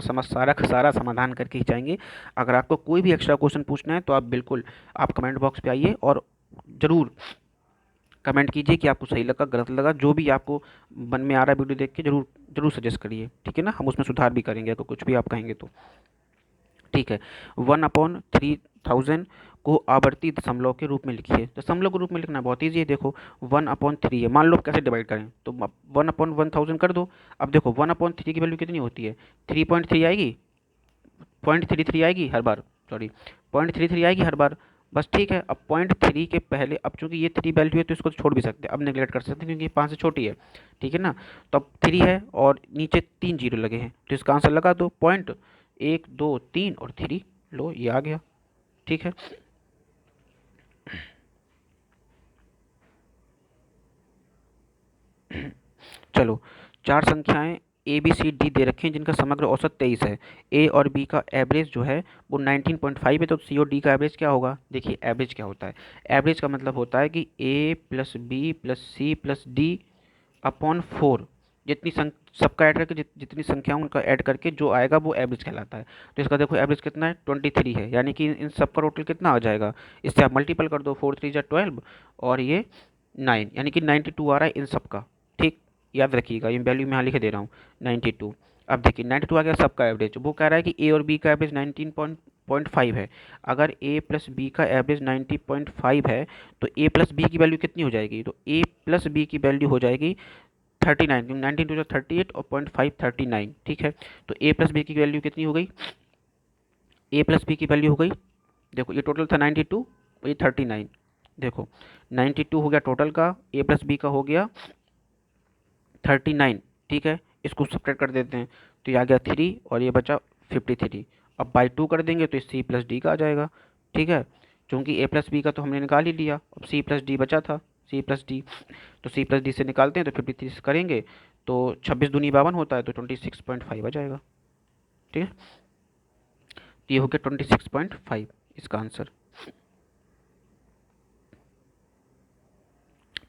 सारा समाधान करके ही जाएंगे। अगर आपको कोई भी एक्स्ट्रा क्वेश्चन पूछना है तो आप बिल्कुल आप कमेंट बॉक्स पे आइए और ज़रूर कमेंट कीजिए कि आपको सही लगा गलत लगा, जो भी आपको मन में आ रहा है वीडियो देख के ज़रूर ज़रूर सजेस्ट करिए, ठीक है ना। हम उसमें सुधार भी करेंगे अगर कुछ भी आप कहेंगे तो, ठीक है। 1/3000 को आवर्ती दशमलव के रूप में लिखिए। दशमलव के रूप में लिखना बहुत ईजी है, देखो 1/3 है, मान लो कैसे डिवाइड करें, तो 1/1000 कर दो। अब देखो 1/3 की वैल्यू कितनी होती है? 3.3 आएगी, 0.33 आएगी हर बार, सॉरी 0.33 आएगी हर बार, बस ठीक है। अब 0.3 के पहले, अब चूंकि ये 3 वैल्यू है तो इसको तो छोड़ भी सकते हैं, अब नेगलेक्ट कर सकते हैं क्योंकि ये 5 से छोटी है, ठीक है ना। तो अब 3 है और नीचे 3 जीरो लगे हैं, तो इसका आंसर लगा दो, 1 2 3 और 3, लो ये आ गया, ठीक है। चलो, चार संख्याएं ए बी सी डी दे रखे हैं जिनका समग्र औसत 23 है। ए और बी का एवरेज जो है वो 19.5 है, तो सी और डी का एवरेज क्या होगा? देखिए एवरेज क्या होता है, एवरेज का मतलब होता है कि A plus B plus C plus D upon 4, जितनी सबका ऐड करके जितनी संख्या उनका ऐड करके जो आएगा वो एवरेज कहलाता है। तो इसका देखो एवरेज कितना है, 23 है, यानी कि इन सबका टोटल कितना आ जाएगा? इससे आप मल्टीपल कर दो, 4 3 = 12 और ये 9, यानी कि 92 आ रहा है इन सबका। ठीक, याद रखिएगा, ये वैल्यू मैं यहाँ लिख दे रहा हूँ 92। अब देखिए 92 आ गया सबका एवरेज, वो कह रहा है कि ए और बी का एवरेज 19.5 है। अगर ए प्लस बी का एवरेज 90.5 है तो ए प्लस बी की वैल्यू कितनी हो जाएगी? तो ए प्लस बी की वैल्यू हो जाएगी 39, क्योंकि 19 टू 38 और 0.5 39। ठीक है, तो ए प्लस बी की वैल्यू कितनी हो गई? ए प्लस बी की वैल्यू हो गई, देखो ये टोटल था 92 और ये 39, देखो 92 हो गया टोटल का, ए प्लस बी का हो गया 39। ठीक है, इसको सब्ट्रैक्ट कर देते हैं तो ये आ गया 3 और ये बचा 53। अब बाई 2 कर देंगे तो सी प्लस डी का आ जाएगा। ठीक है, चूँकि ए प्लस बी का तो हमने निकाल ही लिया, अब सी प्लस डी बचा था, सी प्लस डी, तो सी प्लस डी से निकालते हैं तो 53 से करेंगे तो 26 दूनी 52 होता है, तो 26.5 आ जाएगा। ठीक है, तो ये हो गया 26.5 इसका आंसर।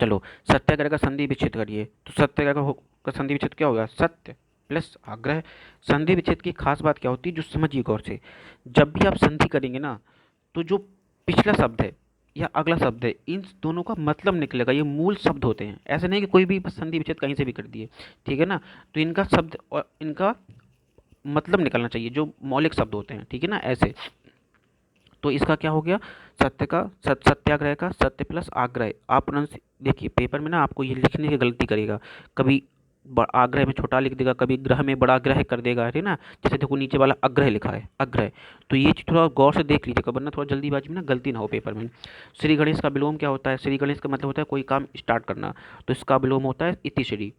चलो, सत्याग्रह का संधि विच्छेद करिए। तो सत्याग्रह का संधि विच्छेद क्या होगा? सत्य प्लस आग्रह। संधि विच्छेद की खास बात क्या होती है, जो समझिए गौर से, जब भी आप संधि करेंगे ना तो जो पिछला शब्द है या अगला शब्द है, इन दोनों का मतलब निकलेगा, ये मूल शब्द होते हैं, ऐसे नहीं कि कोई भी बस संधि विच्छेद कहीं से भी कर दिए। ठीक है ना, तो इनका शब्द और इनका मतलब निकलना चाहिए, जो मौलिक शब्द होते हैं। ठीक है ना, ऐसे। तो इसका क्या हो गया? सत्याग्रह का सत्य प्लस आग्रह। आप देखिए पेपर में ना आपको ये लिखने की गलती करेगा, कभी आग्रह में छोटा लिख देगा, कभी ग्रह में बड़ा ग्रह कर देगा, है ना। जैसे देखो नीचे वाला अग्रह लिखा है, अग्रह, तो ये चीज़ थोड़ा गौर से देख लीजिएगा, वरना थोड़ा जल्दीबाजी में ना गलती ना हो पेपर में। श्री गणेश का विलोम क्या होता है? श्री गणेश का मतलब होता है कोई काम स्टार्ट करना, तो इसका विलोम होता है इतिश्री।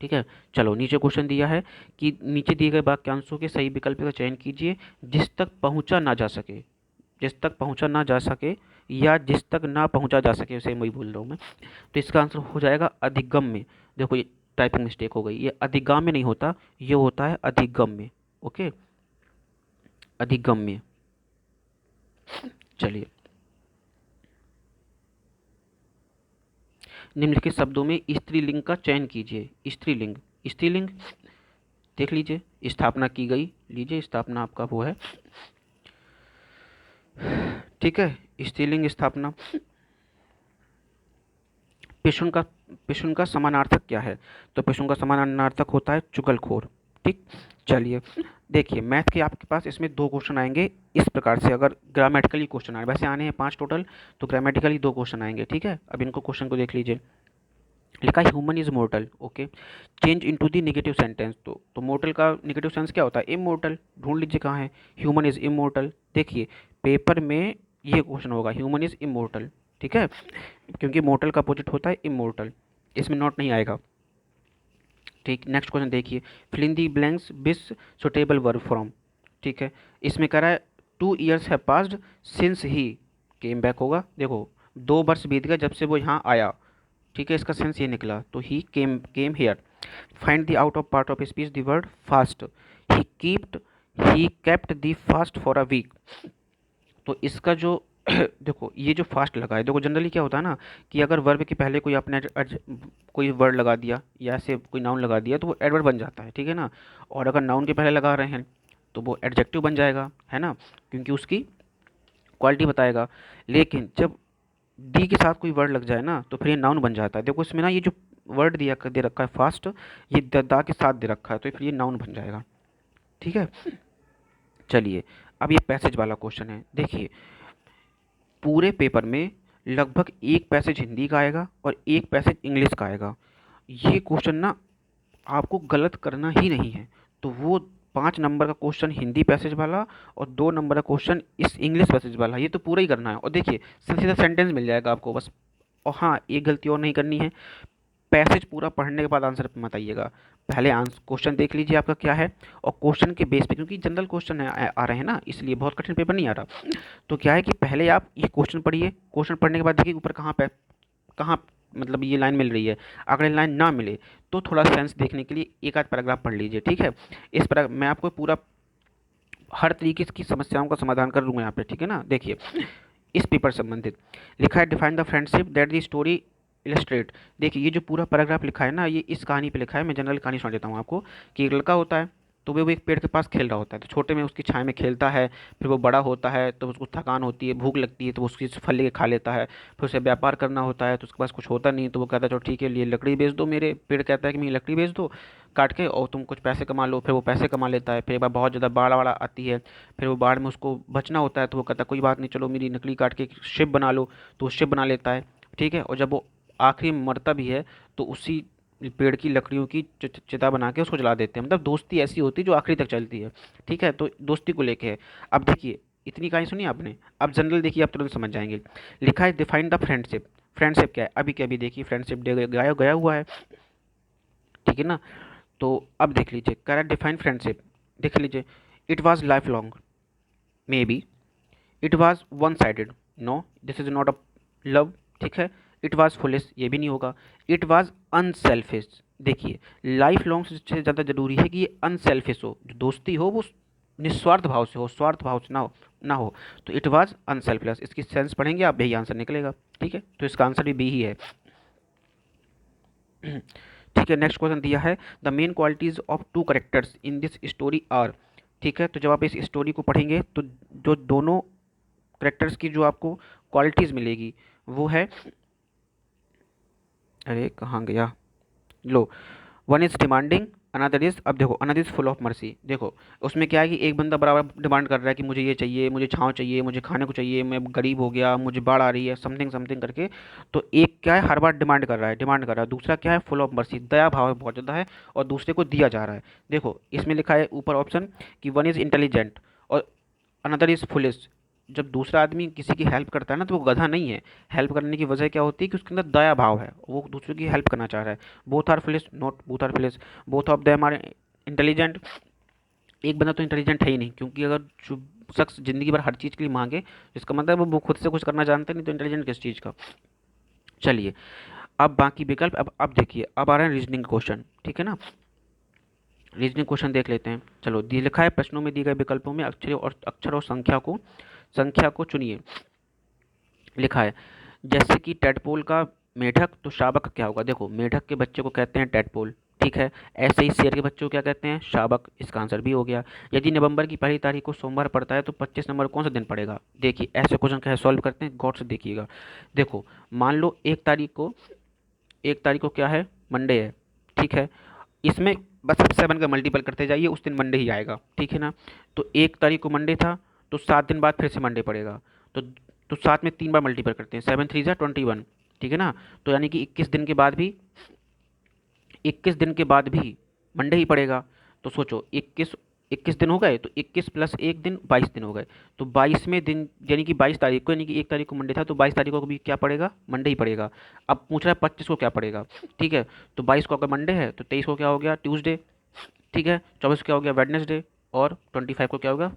ठीक है, चलो नीचे क्वेश्चन दिया है कि नीचे दिए गए वाक्यांशों के सही विकल्प का चयन कीजिए जिस तक पहुंचा ना जा सके। जिस तक पहुंचा ना जा सके या जिस तक ना पहुंचा जा सके, उसे वही बोल रहा हूँ मैं। तो इसका आंसर हो जाएगा अधिगम्य। देखो ये टाइपिंग मिस्टेक हो गई, ये अधिगाम्य नहीं होता, ये होता है अधिगम्य। ओके, अधिगम्य। चलिए, निम्नलिखित शब्दों में स्त्रीलिंग का चयन कीजिए। स्त्रीलिंग, स्त्रीलिंग देख लीजिए, स्थापना की गई, लीजिए स्थापना आपका वो है। ठीक है, स्त्रीलिंग स्थापना। पिशुन का समानार्थक क्या है? तो पिशुन का समानार्थक होता है चुगलखोर। ठीक, चलिए देखिए, मैथ के आपके पास इसमें 2 क्वेश्चन आएंगे इस प्रकार से, अगर ग्रामेटिकली क्वेश्चन आए, वैसे आने हैं 5 टोटल, तो ग्रामेटिकली 2 क्वेश्चन आएंगे। ठीक है, अब इनको क्वेश्चन को देख लीजिए। लिखा है human is mortar, okay, change into the negative sentence. तो मोर्टल का नेगेटिव सेंस क्या होता है? इमोर्टल। ढूंढ लीजिए कहाँ है, ह्यूमन इज इमोर्टल। देखिए पेपर में ये क्वेश्चन होगा, ह्यूमन इज इमोर्टल। ठीक है, क्योंकि मोर्टल का अपोजिट होता है इमोर्टल, इसमें नॉट नहीं आएगा। ठीक, नेक्स्ट क्वेश्चन देखिए, fill in the blanks with suitable verb from. ठीक है, इसमें कह रहा है 2 years have passed since he came back होगा। देखो 2 वर्ष बीत गए जब से वो यहाँ आया। ठीक है, इसका सेंस ये निकला, तो he came here. Find the out of part of speech the word fast. He kept the fast for a week. तो इसका जो देखो ये जो फास्ट लगा है, देखो जनरली क्या होता है ना कि अगर वर्ब के पहले कोई आपने कोई वर्ड लगा दिया या ऐसे कोई नाउन लगा दिया तो वो एडवर्ब बन जाता है। ठीक है ना, और अगर नाउन के पहले लगा रहे हैं तो वो एडजेक्टिव बन जाएगा, है ना, क्योंकि उसकी क्वालिटी बताएगा। लेकिन जब डी के साथ कोई वर्ड लग जाए ना तो फिर ये नाउन बन जाता है। देखो इसमें ना ये जो वर्ड दे रखा है फास्ट, ये दा के साथ दे रखा है, तो फिर ये नाउन बन जाएगा। ठीक है, चलिए अब ये पैसेज वाला क्वेश्चन है। देखिए पूरे पेपर में लगभग एक पैसेज हिंदी का आएगा और एक पैसेज इंग्लिश का आएगा। ये क्वेश्चन ना आपको गलत करना ही नहीं है, तो वो 5 नंबर का क्वेश्चन हिंदी पैसेज वाला और 2 नंबर का क्वेश्चन इस इंग्लिश पैसेज वाला, ये तो पूरा ही करना है। और देखिए सीधा सेंटेंस मिल जाएगा आपको बस। और हाँ, एक गलती और नहीं करनी है, पैसेज पूरा पढ़ने के बाद आंसर मत आइएगा, पहले आंसर क्वेश्चन देख लीजिए आपका क्या है, और क्वेश्चन के बेस पे, क्योंकि जनरल क्वेश्चन आ रहे हैं ना, इसलिए बहुत कठिन पेपर नहीं आ रहा। तो क्या है कि पहले आप ये क्वेश्चन पढ़िए, क्वेश्चन पढ़ने के बाद देखिए ऊपर कहाँ मतलब ये लाइन मिल रही है, अगर लाइन ना मिले तो थोड़ा सेंस देखने के लिए एक आध पैराग्राफ पढ़ लीजिए, ठीक है। इस पर मैं आपको पूरा हर तरीके की समस्याओं का समाधान कर दूंगा यहाँ पे, ठीक है ना। देखिए इस पेपर से संबंधित लिखा है, define the friendship that the story illustrate. देखिए ये जो पूरा पैराग्राफ लिखा है ना, ये इस कहानी पे लिखा है। मैं जनरल कहानी सुना देता हूँ आपको कि एक लड़का होता है, तो वो एक पेड़ के पास खेल रहा होता है, तो छोटे में उसकी छाया में खेलता है, फिर वो बड़ा होता है तो उसको थकान होती है, भूख लगती है, तो वो उसकी फल लेके खा लेता है। फिर उसे व्यापार करना होता है, तो उसके पास कुछ होता नहीं, तो वो कहता है चलो ठीक है, लिए लकड़ी बेच दो मेरे। पेड़ कहता है कि मेरी लकड़ी बेच दो काट के, और तुम कुछ पैसे कमा लो। फिर वो पैसे कमा लेता है। फिर एक बार बहुत ज़्यादा बाढ़ वाढ़ आती है, फिर वो बाढ़ में उसको बचना होता है, तो वो कहता है कोई बात नहीं, चलो मेरी लकड़ी काट के एक शिप बना लो। तो वो शिप बना लेता है, ठीक है। और जब वो आखिरी में मरता भी है, तो उसी पेड़ की लकड़ियों की चिता बना के उसको जला देते हैं। मतलब दोस्ती ऐसी होती है जो आखिरी तक चलती है, ठीक है। तो दोस्ती को लेके है। अब देखिए इतनी कहानी सुनी आपने, अब जनरल देखिए आप तुरंत समझ जाएंगे। लिखा है डिफाइन द फ्रेंडशिप। फ्रेंडशिप क्या है, अभी क्या अभी देखिए फ्रेंडशिप डे गया गया हुआ है, ठीक है ना। तो अब देख लीजिए, कह रहा है डिफाइन फ्रेंडशिप, देख लीजिए। It was life long, maybe. It was one sided, no this is not a love, ठीक है। इट वॉज फुलिश, ये भी नहीं होगा। It was unselfish. देखिए लाइफ लॉन्ग से ज़्यादा जरूरी है कि ये अनसेल्फिश हो, जो दोस्ती हो वो निस्वार्थ भाव से हो, स्वार्थ भाव से ना हो। तो इट वॉज अनसेल्फलेस, इसकी सेंस पढ़ेंगे आप, यही आंसर निकलेगा, ठीक है। तो इसका आंसर भी बी ही है। ठीक है, नेक्स्ट क्वेश्चन दिया है, the main qualities of two characters in this story are. ठीक है, तो जब आप इस स्टोरी को पढ़ेंगे तो जो दोनों करेक्टर्स की जो आपको क्वालिटीज़ मिलेगी वो है, अरे कहाँ गया, लो, one is demanding, another is, अब देखो another is full of mercy. देखो उसमें क्या है कि एक बंदा बराबर डिमांड कर रहा है कि मुझे ये चाहिए, मुझे छाँव चाहिए, मुझे खाने को चाहिए, मैं गरीब हो गया, मुझे बाढ़ आ रही है, समथिंग समथिंग करके। तो एक क्या है, हर बार डिमांड कर रहा है। दूसरा क्या है, फुल ऑफ मर्सी, दया भाव बहुत ज़्यादा है और दूसरे को दिया जा रहा है। देखो इसमें लिखा है ऊपर ऑप्शन कि वन इज़ इंटेलिजेंट और अनदर इज़ फुलिश। जब दूसरा आदमी किसी की हेल्प करता है ना, तो वो गधा नहीं है। हेल्प करने की वजह क्या होती है कि उसके अंदर दया भाव है, वो दूसरे की हेल्प करना चाह रहा है। Both are foolish, not both are foolish, both of them are intelligent. एक बंदा तो इंटेलिजेंट है ही नहीं, क्योंकि अगर जो शख्स ज़िंदगी भर हर चीज़ के लिए मांगे, इसका मतलब वो खुद से कुछ करना जानते नहीं, तो इंटेलिजेंट किस चीज़ का। चलिए अब बाकी विकल्प, अब देखिए अब आ रहे हैं रीजनिंग क्वेश्चन, ठीक है ना। रीजनिंग क्वेश्चन देख लेते हैं। चलो दिए लिखा है, प्रश्नों में दिए गए विकल्पों में अक्षर और संख्या को चुनिए। लिखा है जैसे कि टेडपोल का मेढक, तो शावक का क्या होगा। देखो मेढक के बच्चे को कहते हैं टेडपोल, ठीक है। ऐसे ही शेर के बच्चों को क्या कहते हैं, शावक, इसका आंसर भी हो गया। यदि नवंबर की पहली तारीख को सोमवार पड़ता है तो 25 नवंबर कौन सा दिन पड़ेगा। देखिए ऐसे क्वेश्चन कैसे सॉल्व करते हैं, गौर से देखिएगा। देखो मान लो 1 तारीख को क्या है, मंडे है, ठीक है। इसमें बस आप 7 का मल्टीपल करते जाइए, उस दिन मंडे ही आएगा, ठीक है ना। तो 1 तारीख को मंडे था, तो 7 दिन बाद फिर से मंडे पड़ेगा। तो 7 में 3 बार मल्टीपल करते हैं, 7 3 जा 21, ठीक है ना। तो यानी कि 21 दिन के बाद भी मंडे ही पड़ेगा। तो सोचो 21 दिन हो गए, तो 21 + 1 दिन 22 दिन हो गए। तो 22वें दिन यानी कि 22 तारीख को, यानी कि 1 तारीख को मंडे था, तो 22 तारीख को भी क्या पड़ेगा, मंडे ही पड़ेगा। अब पूछ रहा है 25 को क्या पड़ेगा, ठीक है। तो 22 को अगर मंडे है तो 23 को क्या हो गया, ट्यूसडे, ठीक है। 24 को क्या हो गया, वेडनेसडे, और 25 को क्या होगा,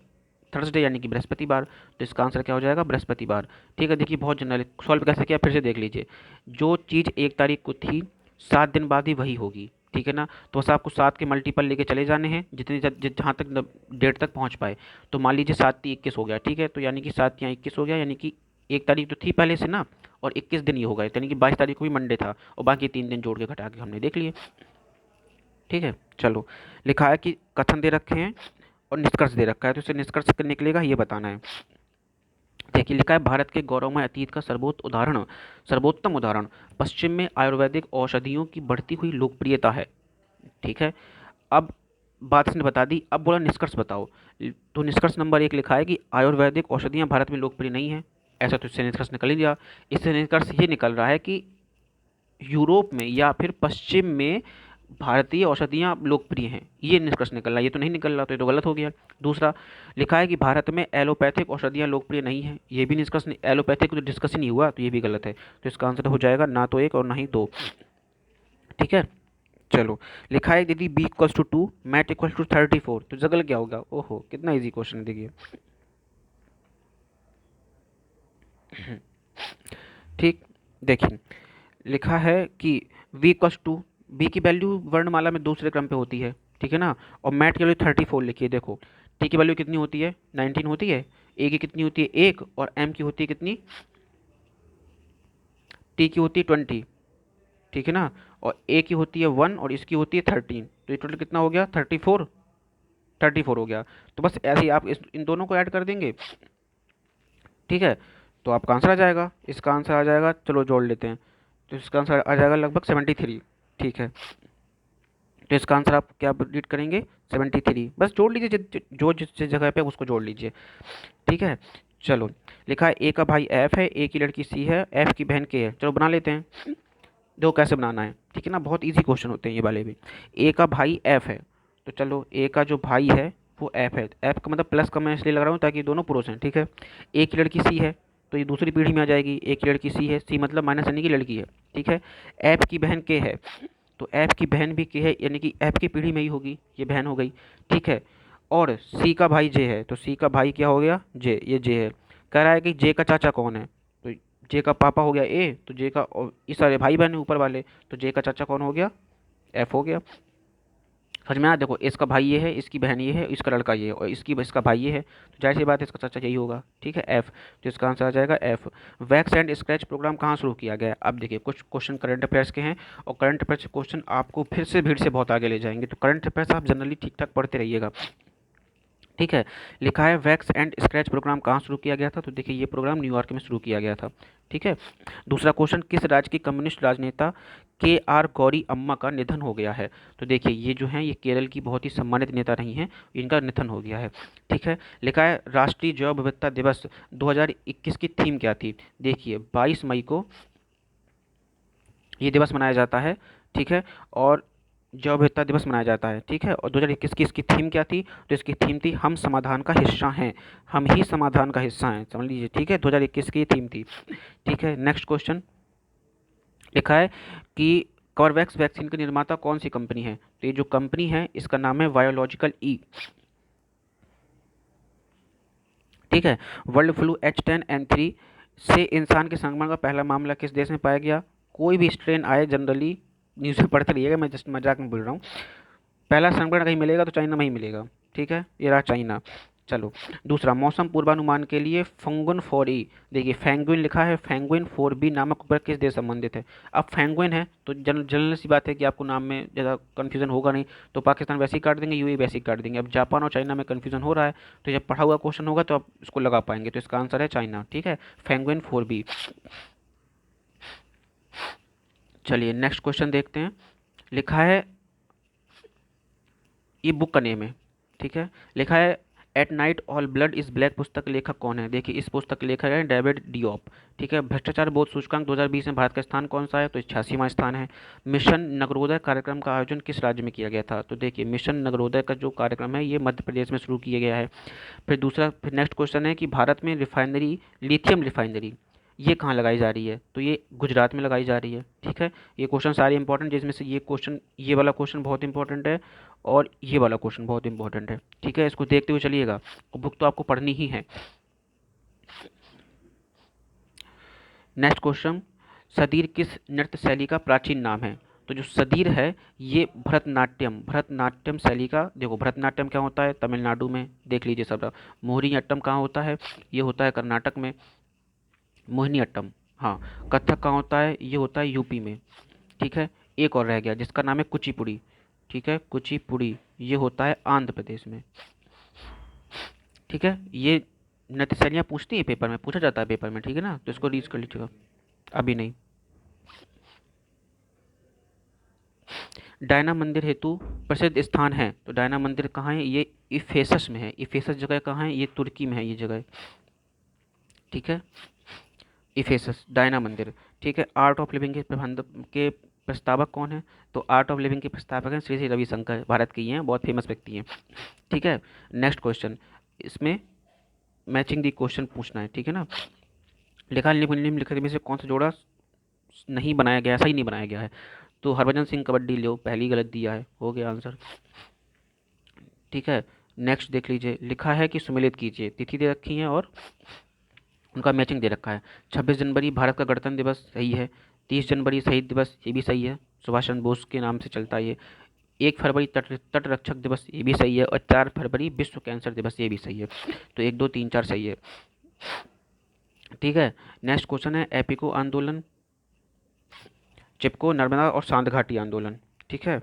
थर्सडे, यानी कि बृहस्पतिवार। तो इसका आंसर क्या हो जाएगा, बृहस्पतिवार, ठीक है। देखिए बहुत जनरल, सॉल्व कैसे किया फिर से देख लीजिए। जो चीज़ 1 तारीख को थी 7 दिन बाद ही वही होगी, ठीक है ना। तो बस आपको 7 के मल्टीपल लेके चले जाने हैं, जहाँ तक डेट तक पहुँच पाए। तो मान लीजिए 7 × 3 = 21 हो गया, ठीक है। तो यानी कि 7 × 21 हो गया, यानी कि 1 तारीख तो थी पहले से ना, और 21 दिन ही हो गए, यानी कि 22 तारीख को भी मंडे था, और बाकी 3 दिन जोड़ के घटा के हमने देख लिए, ठीक है। चलो लिखा है कि कथन दे रखे हैं और निष्कर्ष दे रखा है, तो इसे निष्कर्ष निकलेगा ये बताना है। देखिए लिखा है भारत के गौरवमय अतीत का सर्वोत्तम उदाहरण पश्चिम में आयुर्वेदिक औषधियों की बढ़ती हुई लोकप्रियता है, ठीक है। अब बात इसने बता दी, अब बोला निष्कर्ष बताओ। तो निष्कर्ष नंबर 1 लिखा है कि आयुर्वेदिक औषधियाँ भारत में लोकप्रिय नहीं है। ऐसा तो इससे निष्कर्ष निकल ही गया। इससे निष्कर्ष ये निकल रहा है कि यूरोप में या फिर पश्चिम में भारतीय औषधियाँ लोकप्रिय हैं, ये निष्कर्ष निकल रहा है। ये तो नहीं निकल रहा, तो ये तो गलत हो गया। दूसरा लिखा है कि भारत में एलोपैथिक औषधियाँ लोकप्रिय नहीं हैं, ये भी निष्कर्ष नहीं, एलोपैथिक तो डिस्कस ही नहीं हुआ, तो ये भी गलत है। तो इसका आंसर हो जाएगा ना तो 1 और ना ही 2, ठीक है। चलो लिखा है यदि b = 2 मैट = 34, तो जगल क्या होगा। ओहो कितना इजी क्वेश्चन है, देखिए ठीक। देखिए लिखा है कि v इक्वल्स टू, बी की वैल्यू वर्णमाला में दूसरे क्रम पे होती है, ठीक है ना। और मैट की वैल्यू 34 लिखी है, देखो टी की वैल्यू कितनी होती है, 19 होती है, ए की कितनी होती है, एक, और एम की होती है कितनी, टी की होती है 20, ठीक है ना। और ए की होती है 1 और इसकी होती है 13, तो ये टोटल कितना हो गया, 34, 34 हो गया। तो बस ऐसे ही आप इन दोनों को ऐड कर देंगे, ठीक है, तो आपका आंसर आ जाएगा। इसका आंसर आ जाएगा, चलो जोड़ लेते हैं, तो इसका आंसर आ जाएगा लगभग 73, ठीक है। तो इसका आंसर आप क्या रीड करेंगे, 73, बस जोड़ लीजिए, जो जिस जगह पे उसको जोड़ लीजिए, ठीक है। चलो, लिखा है ए का भाई एफ है, ए की लड़की सी है, एफ की बहन के है, चलो बना लेते हैं। देखो कैसे बनाना है, ठीक है ना, बहुत इजी क्वेश्चन होते हैं ये वाले भी। ए का भाई एफ है, तो चलो ए का जो भाई है वो एफ है, एफ का मतलब प्लस का मैं इसलिए लगा रहा हूँ ताकि दोनों पुरुष हैं, ठीक है। ए की लड़की सी है, तो ये दूसरी पीढ़ी में आ जाएगी, ए की लड़की सी है, सी मतलब माइनस यानी कि लड़की है, ठीक है। एफ की बहन के है, तो एफ की बहन भी के है, यानी कि एफ की पीढ़ी में ही होगी, ये बहन हो गई, ठीक है। और सी का भाई जे है, तो सी का भाई क्या हो गया, जे, ये जे है। कह रहा है कि जे का चाचा कौन है, तो जे का पापा हो गया ए, तो जे का, और ये सारे भाई बहन हैं ऊपर वाले, तो जे का चाचा कौन हो गया, एफ हो गया। समझ में आया, देखो इसका भाई ये है, इसकी बहन ये है, इसका लड़का ये है, और इसका भाई ये है, तो जाहिर सी बात है इसका चाचा यही होगा, ठीक है, एफ। तो इसका आंसर आ जाएगा F. Wax and scratch program कहाँ शुरू किया गया है, अब देखिए कुछ क्वेश्चन करंट अफेयर्स के हैं, और करंट अफेयर्स के क्वेश्चन आपको फिर से भीड़ से बहुत आगे ले जाएंगे, तो करंट अफेयर्स आप जनरली ठीक ठाक पढ़ते रहिएगा, ठीक है। लिखा है वैक्स एंड स्क्रैच प्रोग्राम कहाँ शुरू किया गया था, तो देखिए ये प्रोग्राम न्यूयॉर्क में शुरू किया गया था, ठीक है। दूसरा क्वेश्चन, किस राज्य की कम्युनिस्ट राजनेता के आर गौरी अम्मा का निधन हो गया है, तो देखिए ये जो हैं ये केरल की बहुत ही सम्मानित नेता रही हैं, इनका निधन हो गया है, ठीक है। लिखा है राष्ट्रीय जैव विविधता दिवस 2021 की थीम क्या थी, देखिए 22 मई को ये दिवस मनाया जाता है, ठीक है। और जैव विविधता दिवस मनाया जाता है, ठीक है। और 2021 की इसकी थीम क्या थी, तो इसकी थीम थी हम समाधान का हिस्सा हैं, हम ही समाधान का हिस्सा हैं, समझ लीजिए, ठीक है। 2021 की थीम थी, ठीक है। नेक्स्ट क्वेश्चन, लिखा है कि कॉर्वैक्स वैक्सीन के निर्माता कौन सी कंपनी है, तो ये जो कंपनी है इसका नाम है बायोलॉजिकल ई, ठीक है। वर्ल्ड फ्लू H10N3 से इंसान के संक्रमण का पहला मामला किस देश में पाया गया, कोई भी स्ट्रेन आए जनरली न्यूज़ में पढ़ते रहिएगा, मैं जस्ट मजाक में बोल रहा हूँ, पहला संक्रमण कहीं मिलेगा तो चाइना में ही मिलेगा, ठीक है, ये रहा चाइना। चलो, दूसरा, मौसम पूर्वानुमान के लिए फंगुन 4E, देखिए फैंगुइन लिखा है, फैंगुइन 4B नामक उपग्रह किस देश संबंधित है। अब फैंगुइन है तो जनरल सी बात है कि आपको नाम में ज़्यादा कन्फ्यूजन होगा नहीं, तो पाकिस्तान वैसे ही काट देंगे, यूएई वैसे ही काट देंगे। अब जापान और चाइना में कन्फ्यूजन हो रहा है, तो जब पढ़ा हुआ क्वेश्चन होगा तो आप इसको लगा पाएंगे, तो इसका आंसर है चाइना, ठीक है, फैंगुइन 4B। चलिए नेक्स्ट क्वेश्चन देखते हैं, लिखा है, ये बुक का नेम है, ठीक है। लिखा है at night all blood is black पुस्तक के लेखक कौन है, देखिए इस पुस्तक के लेखक है डेविड डियोप, ठीक है। भ्रष्टाचार बोध सूचकांक 2020 में भारत का स्थान कौन सा है, तो 86वां स्थान है। मिशन नगरोदय कार्यक्रम का आयोजन किस राज्य में किया गया था, तो देखिए मिशन नगरोदय का जो कार्यक्रम है ये मध्य प्रदेश में शुरू किया गया है। फिर नेक्स्ट क्वेश्चन है कि भारत में रिफाइनरी, लिथियम रिफाइनरी ये कहाँ लगाई जा रही है, तो ये गुजरात में लगाई जा रही है, ठीक है। ये क्वेश्चन सारे इंपॉर्टेंट, जिसमें से ये क्वेश्चन, ये वाला क्वेश्चन बहुत इंपॉर्टेंट है, और ये वाला क्वेश्चन बहुत इंपॉर्टेंट है, ठीक है, इसको देखते हुए चलिएगा, और बुक तो आपको पढ़नी ही है। नेक्स्ट क्वेश्चन, सदीर किस नृत्य शैली का प्राचीन नाम है, तो जो सदीर है ये भरतनाट्यम, भरतनाट्यम शैली का, देखो भरतनाट्यम क्या होता है, तमिलनाडु में, देख लीजिए सब। मोहिनी अट्टम कहाँ होता है, ये होता है कर्नाटक में, मोहिनी अट्टम, हाँ। कथक कहाँ होता है, ये होता है यूपी में, ठीक है। एक और रह गया जिसका नाम है कुचिपुड़ी, ठीक है, कुचिपुड़ी ये होता है आंध्र प्रदेश में, ठीक है। ये नृत्य शैलियाँ पूछती है पेपर में, पूछा जाता है पेपर में, ठीक है ना, तो इसको रीच कर लीजिएगा, अभी नहीं। डायना मंदिर हेतु प्रसिद्ध स्थान है, तो डायना मंदिर कहाँ है, ये इफेसस में है, इफेसस जगह कहाँ है, ये तुर्की में है ये जगह, ठीक है, इफेसस डायना मंदिर, ठीक है। आर्ट ऑफ लिविंग के प्रबंधक के प्रस्तावक कौन है, तो आर्ट ऑफ लिविंग के प्रस्तावक हैं श्री श्री रविशंकर, भारत के ही हैं, बहुत फेमस व्यक्ति हैं, ठीक है। नेक्स्ट क्वेश्चन, इसमें मैचिंग दी क्वेश्चन पूछना है, ठीक है ना। लिखा निम्नलिखित में से कौन सा जोड़ा नहीं बनाया गया, सही नहीं बनाया गया है, तो हरभजन सिंह कबड्डी लो, पहली गलत दिया है, हो गया आंसर, ठीक है। नेक्स्ट देख लीजिए, लिखा है कि सुमेलित कीजिए, तिथि दे रखी है और उनका मैचिंग दे रखा है। 26 जनवरी भारत का गणतंत्र दिवस, सही है। 30 जनवरी शहीद दिवस, ये भी सही है, सुभाष चंद्र बोस के नाम से चलता है ये। 1 फरवरी तटरक्षक दिवस, ये भी सही है। और 4 फरवरी विश्व कैंसर दिवस, ये भी सही है। तो 1 2 3 4 सही है। ठीक है। नेक्स्ट क्वेश्चन है एपिको आंदोलन, चिपको, नर्मदा और सांत घाटी आंदोलन। ठीक है,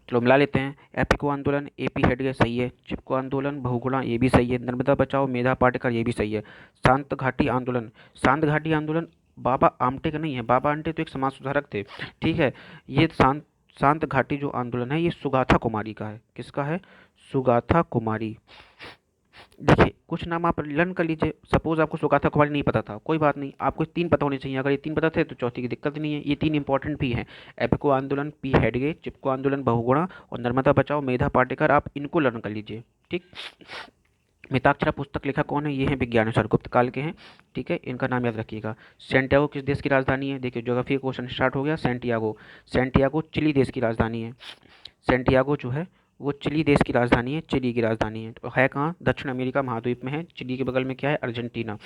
चलो मिला लेते हैं। एपिको आंदोलन एपी हेडगे सही है। चिपको आंदोलन बहुगुणा, ये भी सही है। नर्मदा बचाओ मेधा पाटेकर, ये भी सही है। शांत घाटी आंदोलन, शांत घाटी आंदोलन बाबा आमटे का नहीं है, बाबा आमटे तो एक समाज सुधारक थे। ठीक है, ये शांत शांत घाटी जो आंदोलन है ये सुगाथा कुमारी का है। किसका है? सुगाथा कुमारी। देखिए कुछ नाम आप लर्न कर लीजिए। सपोज आपको सुगाथा कुमारी नहीं पता था, कोई बात नहीं, आपको 3 पता होने चाहिए। अगर ये 3 पता थे तो चौथी की दिक्कत नहीं है। ये 3 इंपॉर्टेंट भी हैं। एपिको आंदोलन पी हेडगे, चिपको आंदोलन बहुगुणा और नर्मदा बचाओ मेधा पाटेकर, आप इनको लर्न कर लीजिए। ठीक। मिताक्षरा पुस्तक लेखक कौन है? ये हैं विज्ञानेश्वर गुप्त काल के हैं। ठीक है, इनका नाम याद रखिएगा। सेंटियागो किस देश की राजधानी है? देखिए ज्योग्राफी का क्वेश्चन स्टार्ट हो गया। सेंटियागो, सेंटियागो चिली देश की राजधानी है। सेंटियागो जो है वो चिली देश की राजधानी है, चिली की राजधानी है। तो है कहाँ? दक्षिण अमेरिका महाद्वीप में है। चिली के बगल में क्या है? अर्जेंटीना।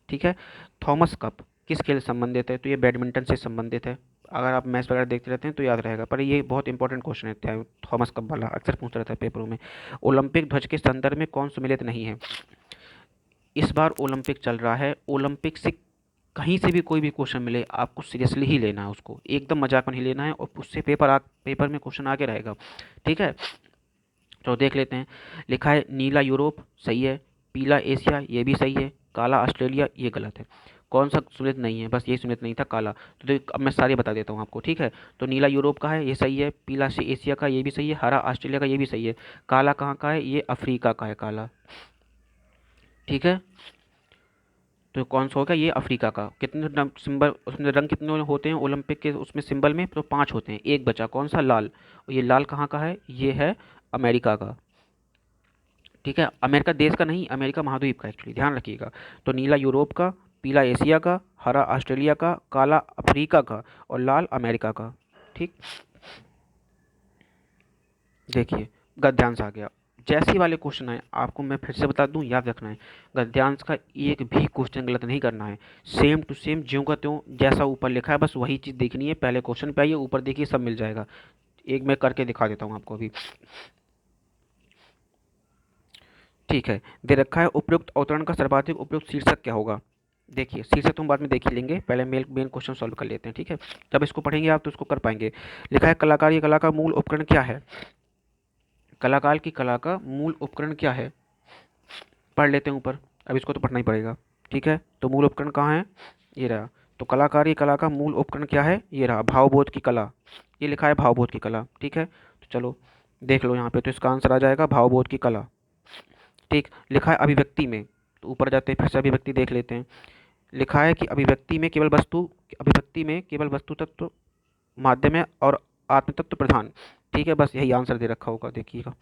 ठीक है। थॉमस कप किस खेल से संबंधित है? तो ये बैडमिंटन से संबंधित है। अगर आप मैच वगैरह देखते रहते हैं तो याद रहेगा, पर ये बहुत इंपॉर्टेंट क्वेश्चन है। थॉमस कप वाला अक्सर पूछ रहता है पेपरों में। ओलंपिक ध्वज के संदर्भ में कौन सम्मिलित नहीं है? इस बार ओलंपिक चल रहा है। ओलंपिक से कहीं से भी कोई भी क्वेश्चन मिले आपको सीरियसली ही लेना है, उसको एकदम मजाक में नहीं लेना है, और उससे पेपर में क्वेश्चन आगे रहेगा। ठीक है, तो देख लेते हैं। लिखा है नीला यूरोप, सही है। पीला एशिया, ये भी सही है। काला ऑस्ट्रेलिया, ये गलत है। कौन सा सुमित नहीं है? बस ये सुमित नहीं था, काला। तो देख अब मैं सारे बता देता हूँ आपको। ठीक है, तो नीला यूरोप का है, ये सही है। पीला से एशिया का, ये भी सही है। हरा ऑस्ट्रेलिया का, ये भी सही है। काला कहाँ का है? ये अफ्रीका का है काला। ठीक है, तो कौन सा होगा? ये अफ्रीका का। कितने सिंबल उसमें रंग कितने होते हैं ओलंपिक के उसमें सिंबल में? तो 5 होते हैं, एक बचा कौन सा? लाल। और ये लाल कहाँ का है? ये है अमेरिका का। ठीक है, अमेरिका देश का नहीं, अमेरिका महाद्वीप का एक्चुअली, ध्यान रखिएगा। तो नीला यूरोप का, पीला एशिया का, हरा ऑस्ट्रेलिया का, काला अफ्रीका का और लाल अमेरिका का। ठीक, देखिए गद्यांश आ गया। जैसे वाले क्वेश्चन है आपको मैं फिर से बता दूं, याद रखना है। गद्यांश का एक भी क्वेश्चन गलत नहीं करना है। सेम टू सेम ज्यों का त्यों जैसा ऊपर लिखा है बस वही चीज़ देखनी है। पहले क्वेश्चन पे आइए, ऊपर देखिए सब मिल जाएगा। एक मैं करके दिखा देता हूँ आपको अभी। ठीक है, दे रखा है उपयुक्त अवतरण का सर्वाधिक उपयुक्त शीर्षक क्या होगा? देखिए शीर्षक तो हम बाद में देख ही लेंगे, पहले मेन क्वेश्चन सॉल्व कर लेते हैं। ठीक है, जब इसको पढ़ेंगे आप तो इसको कर पाएंगे। लिखा है कलाकार की कला का मूल उपकरण क्या है? कलाकार की कला का मूल उपकरण क्या है? पढ़ लेते हैं ऊपर, अब इसको तो पढ़ना ही पड़ेगा। ठीक है, तो मूल उपकरण कहाँ है? ये रहा। तो कलाकार की कला का मूल उपकरण क्या है? ये रहा, भावबोध की कला। ये लिखा है भावबोध की कला। ठीक है, तो चलो देख लो यहाँ पे, तो इसका आंसर आ जाएगा भावबोध की कला। ठीक, लिखा है अभिव्यक्ति में, तो ऊपर जाते हैं फिर से अभिव्यक्ति देख लेते हैं। लिखा है कि अभिव्यक्ति में केवल वस्तु तत्व माध्यम है और आत्म तत्व प्रधान। ठीक है, बस यही आंसर दे रखा होगा, देखिएगा।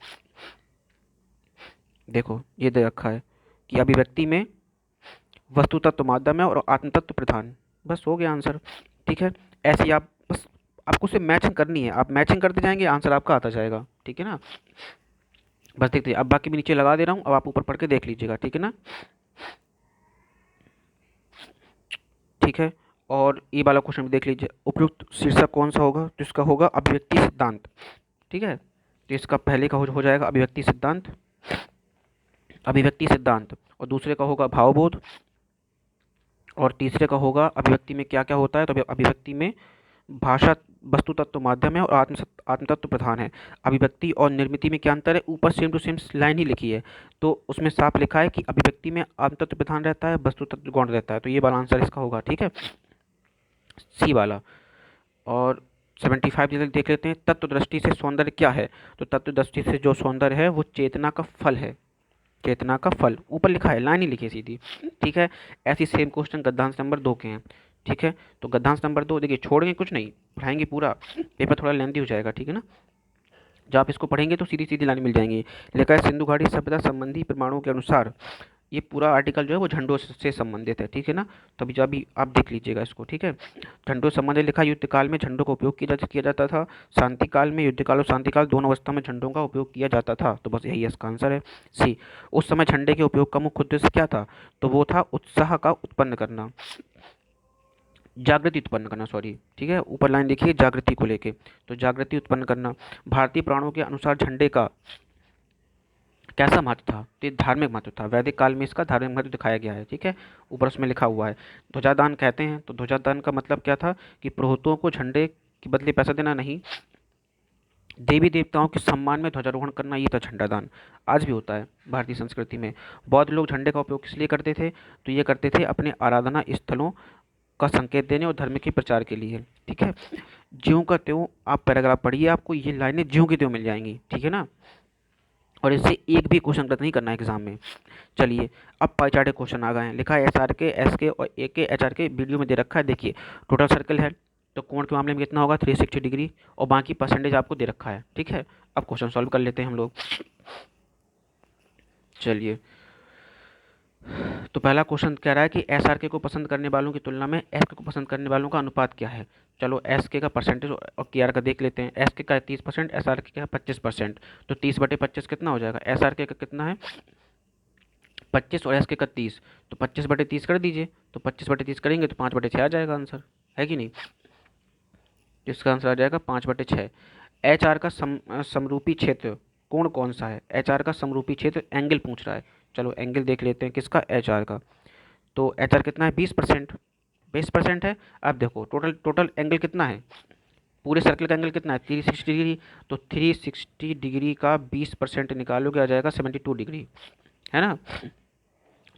देखो ये दे रखा है कि अभिव्यक्ति में वस्तु तत्व माध्यम है और आत्म तत्व प्रधान, बस हो गया आंसर। ठीक है, ऐसे ही आप बस आपको सिर्फ मैचिंग करनी है, आप मैचिंग करते जाएंगे आंसर आपका आता जाएगा। ठीक है ना, बस देखते, अब बाकी भी नीचे लगा दे रहा हूँ, अब आप ऊपर पढ़ के देख लीजिएगा। ठीक है ना, ठीक है। और ये वाला क्वेश्चन भी देख लीजिए, उपयुक्त शीर्षक कौन सा होगा? तो इसका होगा अभिव्यक्ति सिद्धांत। ठीक है, तो इसका पहले का हो जाएगा अभिव्यक्ति सिद्धांत, अभिव्यक्ति सिद्धांत, और दूसरे का होगा भावबोध, और तीसरे का होगा अभिव्यक्ति में क्या क्या होता है। तो अभिव्यक्ति में भाषा वस्तु तत्व माध्यम है और आत्म तत्व प्रधान है। अभिव्यक्ति और निर्मिति में क्या अंतर है? ऊपर सेम टू सेम लाइन ही लिखी है, तो उसमें साफ लिखा है कि अभिव्यक्ति में आत्म तत्व प्रधान रहता है, वस्तु तत्व गौण रहता है। तो ये वाला आंसर इसका होगा। ठीक है, सी वाला। और 75 देख लेते हैं। तत्व दृष्टि से सौंदर्य क्या है? तो तत्व दृष्टि से जो सौंदर्य है वो चेतना का फल है, चेतना का फल, ऊपर लिखा है, लाइन ही लिखी है सीधी। ठीक है, ऐसी सेम क्वेश्चन गद्यांश नंबर 2 के हैं। ठीक है, तो गद्यांश नंबर 2 देखिए, छोड़ेंगे कुछ नहीं, पढ़ाएंगे पूरा, पेपर थोड़ा लेंथी हो जाएगा। ठीक है ना, जब आप इसको पढ़ेंगे तो सीधी सीधी लाइन मिल जाएंगी। लिखा है सिंधु घाटी सभ्यता संबंधी प्रमाणों के अनुसार, ये पूरा आर्टिकल जो है वो झंडों से संबंधित है। ठीक है ना, तो अभी जब भी आप देख लीजिएगा इसको। ठीक है, झंडों से संबंधित लिखा, युद्ध काल में झंडों का उपयोग किया जाता था। शांति काल में, युद्ध काल और शांति काल दोनों अवस्था में झंडों का उपयोग किया जाता था। तो बस यही इसका आंसर है, सी। उस समय झंडे के उपयोग का मुख्य उद्देश्य क्या था? तो वो था उत्साह का उत्पन्न करना। जागृति उत्पन्न करना, सॉरी, ठीक है, ऊपर लाइन देखिए जागृति को लेके, तो जागृति उत्पन्न करना। भारतीय पुराणों के अनुसार झंडे का कैसा महत्व था? तो ये धार्मिक महत्व था, वैदिक काल में इसका धार्मिक महत्व दिखाया गया है, ठीक है, ऊपर उसमें लिखा हुआ है। ध्वजादान कहते हैं, तो ध्वजादान का मतलब क्या था कि पुरोहितों को झंडे के बदले पैसा देना नहीं, देवी देवताओं के सम्मान में ध्वजारोहण करना, ये था झंडा दान। आज भी होता है भारतीय संस्कृति में। बौद्ध लोग झंडे का उपयोग किस लिए करते थे? तो ये करते थे अपने आराधना स्थलों का संकेत देने और धर्म के प्रचार के लिए, ठीक है। ज्यों का त्यों आप पैराग्राफ पढ़िए, आपको ये लाइनें ज्यों की त्यों मिल जाएंगी, ठीक है ना, और इससे एक भी क्वेश्चन गलत नहीं करना है एग्जाम में। चलिए, अब पाई चार्ट के क्वेश्चन आ गए हैं, लिखा है एस आर के, एस के और ए के, एच आर के, वीडियो में दे रखा है। देखिए, टोटल सर्कल है तो कोण के मामले में कितना होगा 360 डिग्री, और बाकी परसेंटेज आपको दे रखा है, ठीक है। अब क्वेश्चन सॉल्व कर लेते हैं हम लोग। चलिए, तो पहला क्वेश्चन कह रहा है कि एस आर के को पसंद करने वालों की तुलना में एस के को पसंद करने वालों का अनुपात क्या है। चलो, एस के का परसेंटेज और के आर का देख लेते हैं। एस के का 30%, एस आर के का 25%, तो 30/25 कितना हो जाएगा? एस आर के का कितना है 25 और एस के का 30, तो 25/30 कर दीजिए, तो 25/30 करेंगे तो 5/6 आ जाएगा आंसर, है कि नहीं। तो इसका आंसर आ जाएगा 5/6। एच आर का समरूपी क्षेत्र कोण कौन सा है? एच आर का समरूपी क्षेत्र एंगल पूछ रहा है। चलो एंगल देख लेते हैं किसका, एच आर का। तो एच आर कितना है 20%, 20% है। अब देखो टोटल टोटल एंगल कितना है, पूरे सर्कल का एंगल कितना है 360 डिग्री, तो 360 डिग्री का 20% निकालोगे आ जाएगा 72 डिग्री, है ना।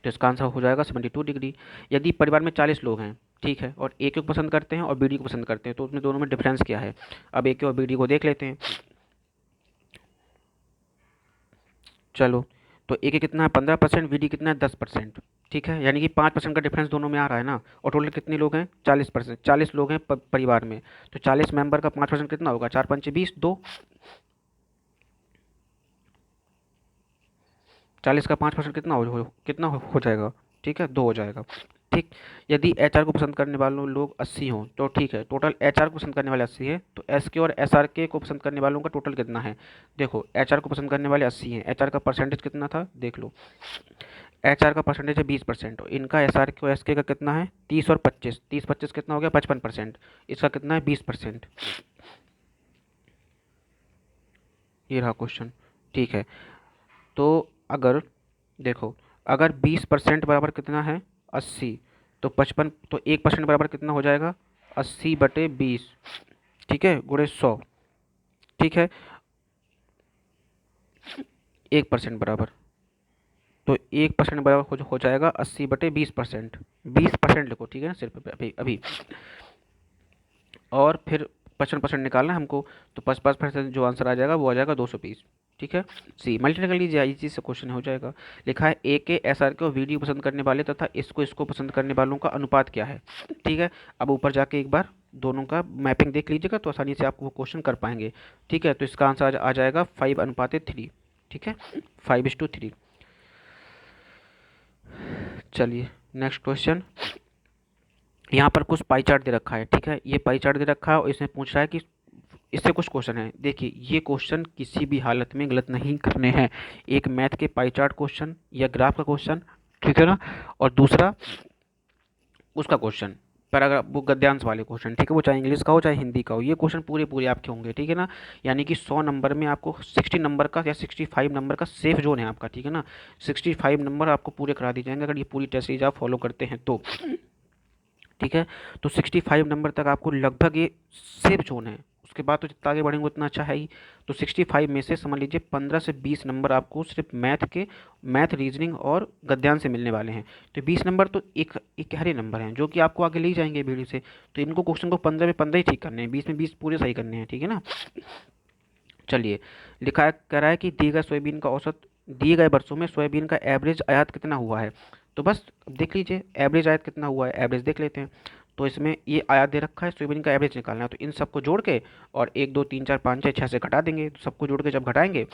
तो इसका आंसर हो जाएगा 72 डिग्री। यदि परिवार में 40 लोग हैं, ठीक है, और ए को पसंद करते हैं और बी डी को पसंद करते हैं, तो उसमें दोनों में डिफरेंस क्या है? अब ए के और बी डी को देख लेते हैं। चलो, तो ए के कितना है 15%, बी डी कितना है 10%, ठीक है, यानी कि 5% का डिफरेंस दोनों में आ रहा है ना। और टोटल कितने लोग हैं 40%, 40 लोग हैं परिवार में, तो 40 मेंबर का 5% कितना होगा? 4×5 = 20, 2। 40 का 5% कितना हो जाएगा? ठीक है, 2 हो जाएगा, ठीक। यदि एच आर को पसंद करने वालों लोग 80 हों तो ठीक है, टोटल एच आर को पसंद करने वाले 80 है, तो एस के और एस आर के को पसंद करने वालों का टोटल कितना है? देखो, एच आर को पसंद करने वाले 80 हैं, एच आर का परसेंटेज कितना था देख लो, एच आर का परसेंटेज है 20%, और इनका एस आर के और एस के का कितना है 30 और 25, 30-25 कितना हो गया 55%, इसका कितना है 20%। ये रहा क्वेश्चन, ठीक है। तो अगर देखो, अगर 20% बराबर कितना है 80, तो 55, तो 1% बराबर कितना हो जाएगा 80/20, ठीक है, गुणे 100, ठीक है। 1% बराबर, तो 1% बराबर हो जाएगा 80/20%, 20% लिखो, ठीक है ना, सिर्फ अभी अभी। और फिर 55% निकालना है हमको, तो 55% जो आंसर आ जाएगा वो आ जाएगा 220, ठीक है। सी मल्टीप्लाई कर लीजिए, इसी से क्वेश्चन हो जाएगा। लिखा है ए के एस आर के और वीडियो पसंद करने वाले तथा इसको इसको पसंद करने वालों का अनुपात क्या है, ठीक है। अब ऊपर जाके एक बार दोनों का मैपिंग देख लीजिएगा तो आसानी से आपको वो क्वेश्चन कर पाएंगे, ठीक है। तो इसका आंसर आ जाएगा 5:3, ठीक है, 5:3। चलिए नेक्स्ट क्वेश्चन, यहाँ पर कुछ पाई चार्ट दे रखा है, ठीक है, ये पाई चार्ट दे रखा है और इसमें पूछ रहा है कि इससे कुछ क्वेश्चन है। देखिए, ये क्वेश्चन किसी भी हालत में गलत नहीं करने हैं। एक मैथ के पाई चार्ट क्वेश्चन या ग्राफ का क्वेश्चन, ठीक है ना, और दूसरा उसका क्वेश्चन पैराग्राफ, वो गद्यांश वाले क्वेश्चन, ठीक है, वो चाहे इंग्लिश का हो चाहे हिंदी का हो, ये क्वेश्चन पूरे पूरे आपके होंगे, ठीक है ना। यानी कि 100 नंबर में आपको 60 नंबर का या 65 नंबर का सेफ जोन है आपका, ठीक है ना। 65 नंबर आपको पूरे करा दिए जाएंगे अगर ये पूरी टेस्ट सीरीज आप फॉलो करते हैं तो, ठीक है। तो 65 नंबर तक आपको लगभग ये सेफ जोन है, उसके बाद तो जितना आगे बढ़ेंगे उतना अच्छा है ही। तो 65 में से समझ लीजिए 15 से 20 नंबर आपको सिर्फ मैथ रीजनिंग और गद्यांश से मिलने वाले हैं। तो 20 नंबर तो एक इकहरे नंबर हैं जो कि आपको आगे ले जाएंगे वीडियो से। तो इनको क्वेश्चन को 15 में 15 ही ठीक करने हैं, 20 में 20 पूरे सही करने हैं, ठीक है ना। चलिए, लिखा है कह रहा है कि दिए गए सोयाबीन का औसत, दिए गए वर्षों में सोयाबीन का एवरेज आयात कितना हुआ है। तो बस देख लीजिए एवरेज आयात कितना हुआ है, एवरेज देख लेते हैं। तो इसमें ये आयात दे रखा है, सोयाबीन का एवरेज निकालना है, तो इन सबको जोड़ के और 1 2 3 4 5 6 6 से घटा देंगे। तो सबको जोड़ के जब घटाएंगे,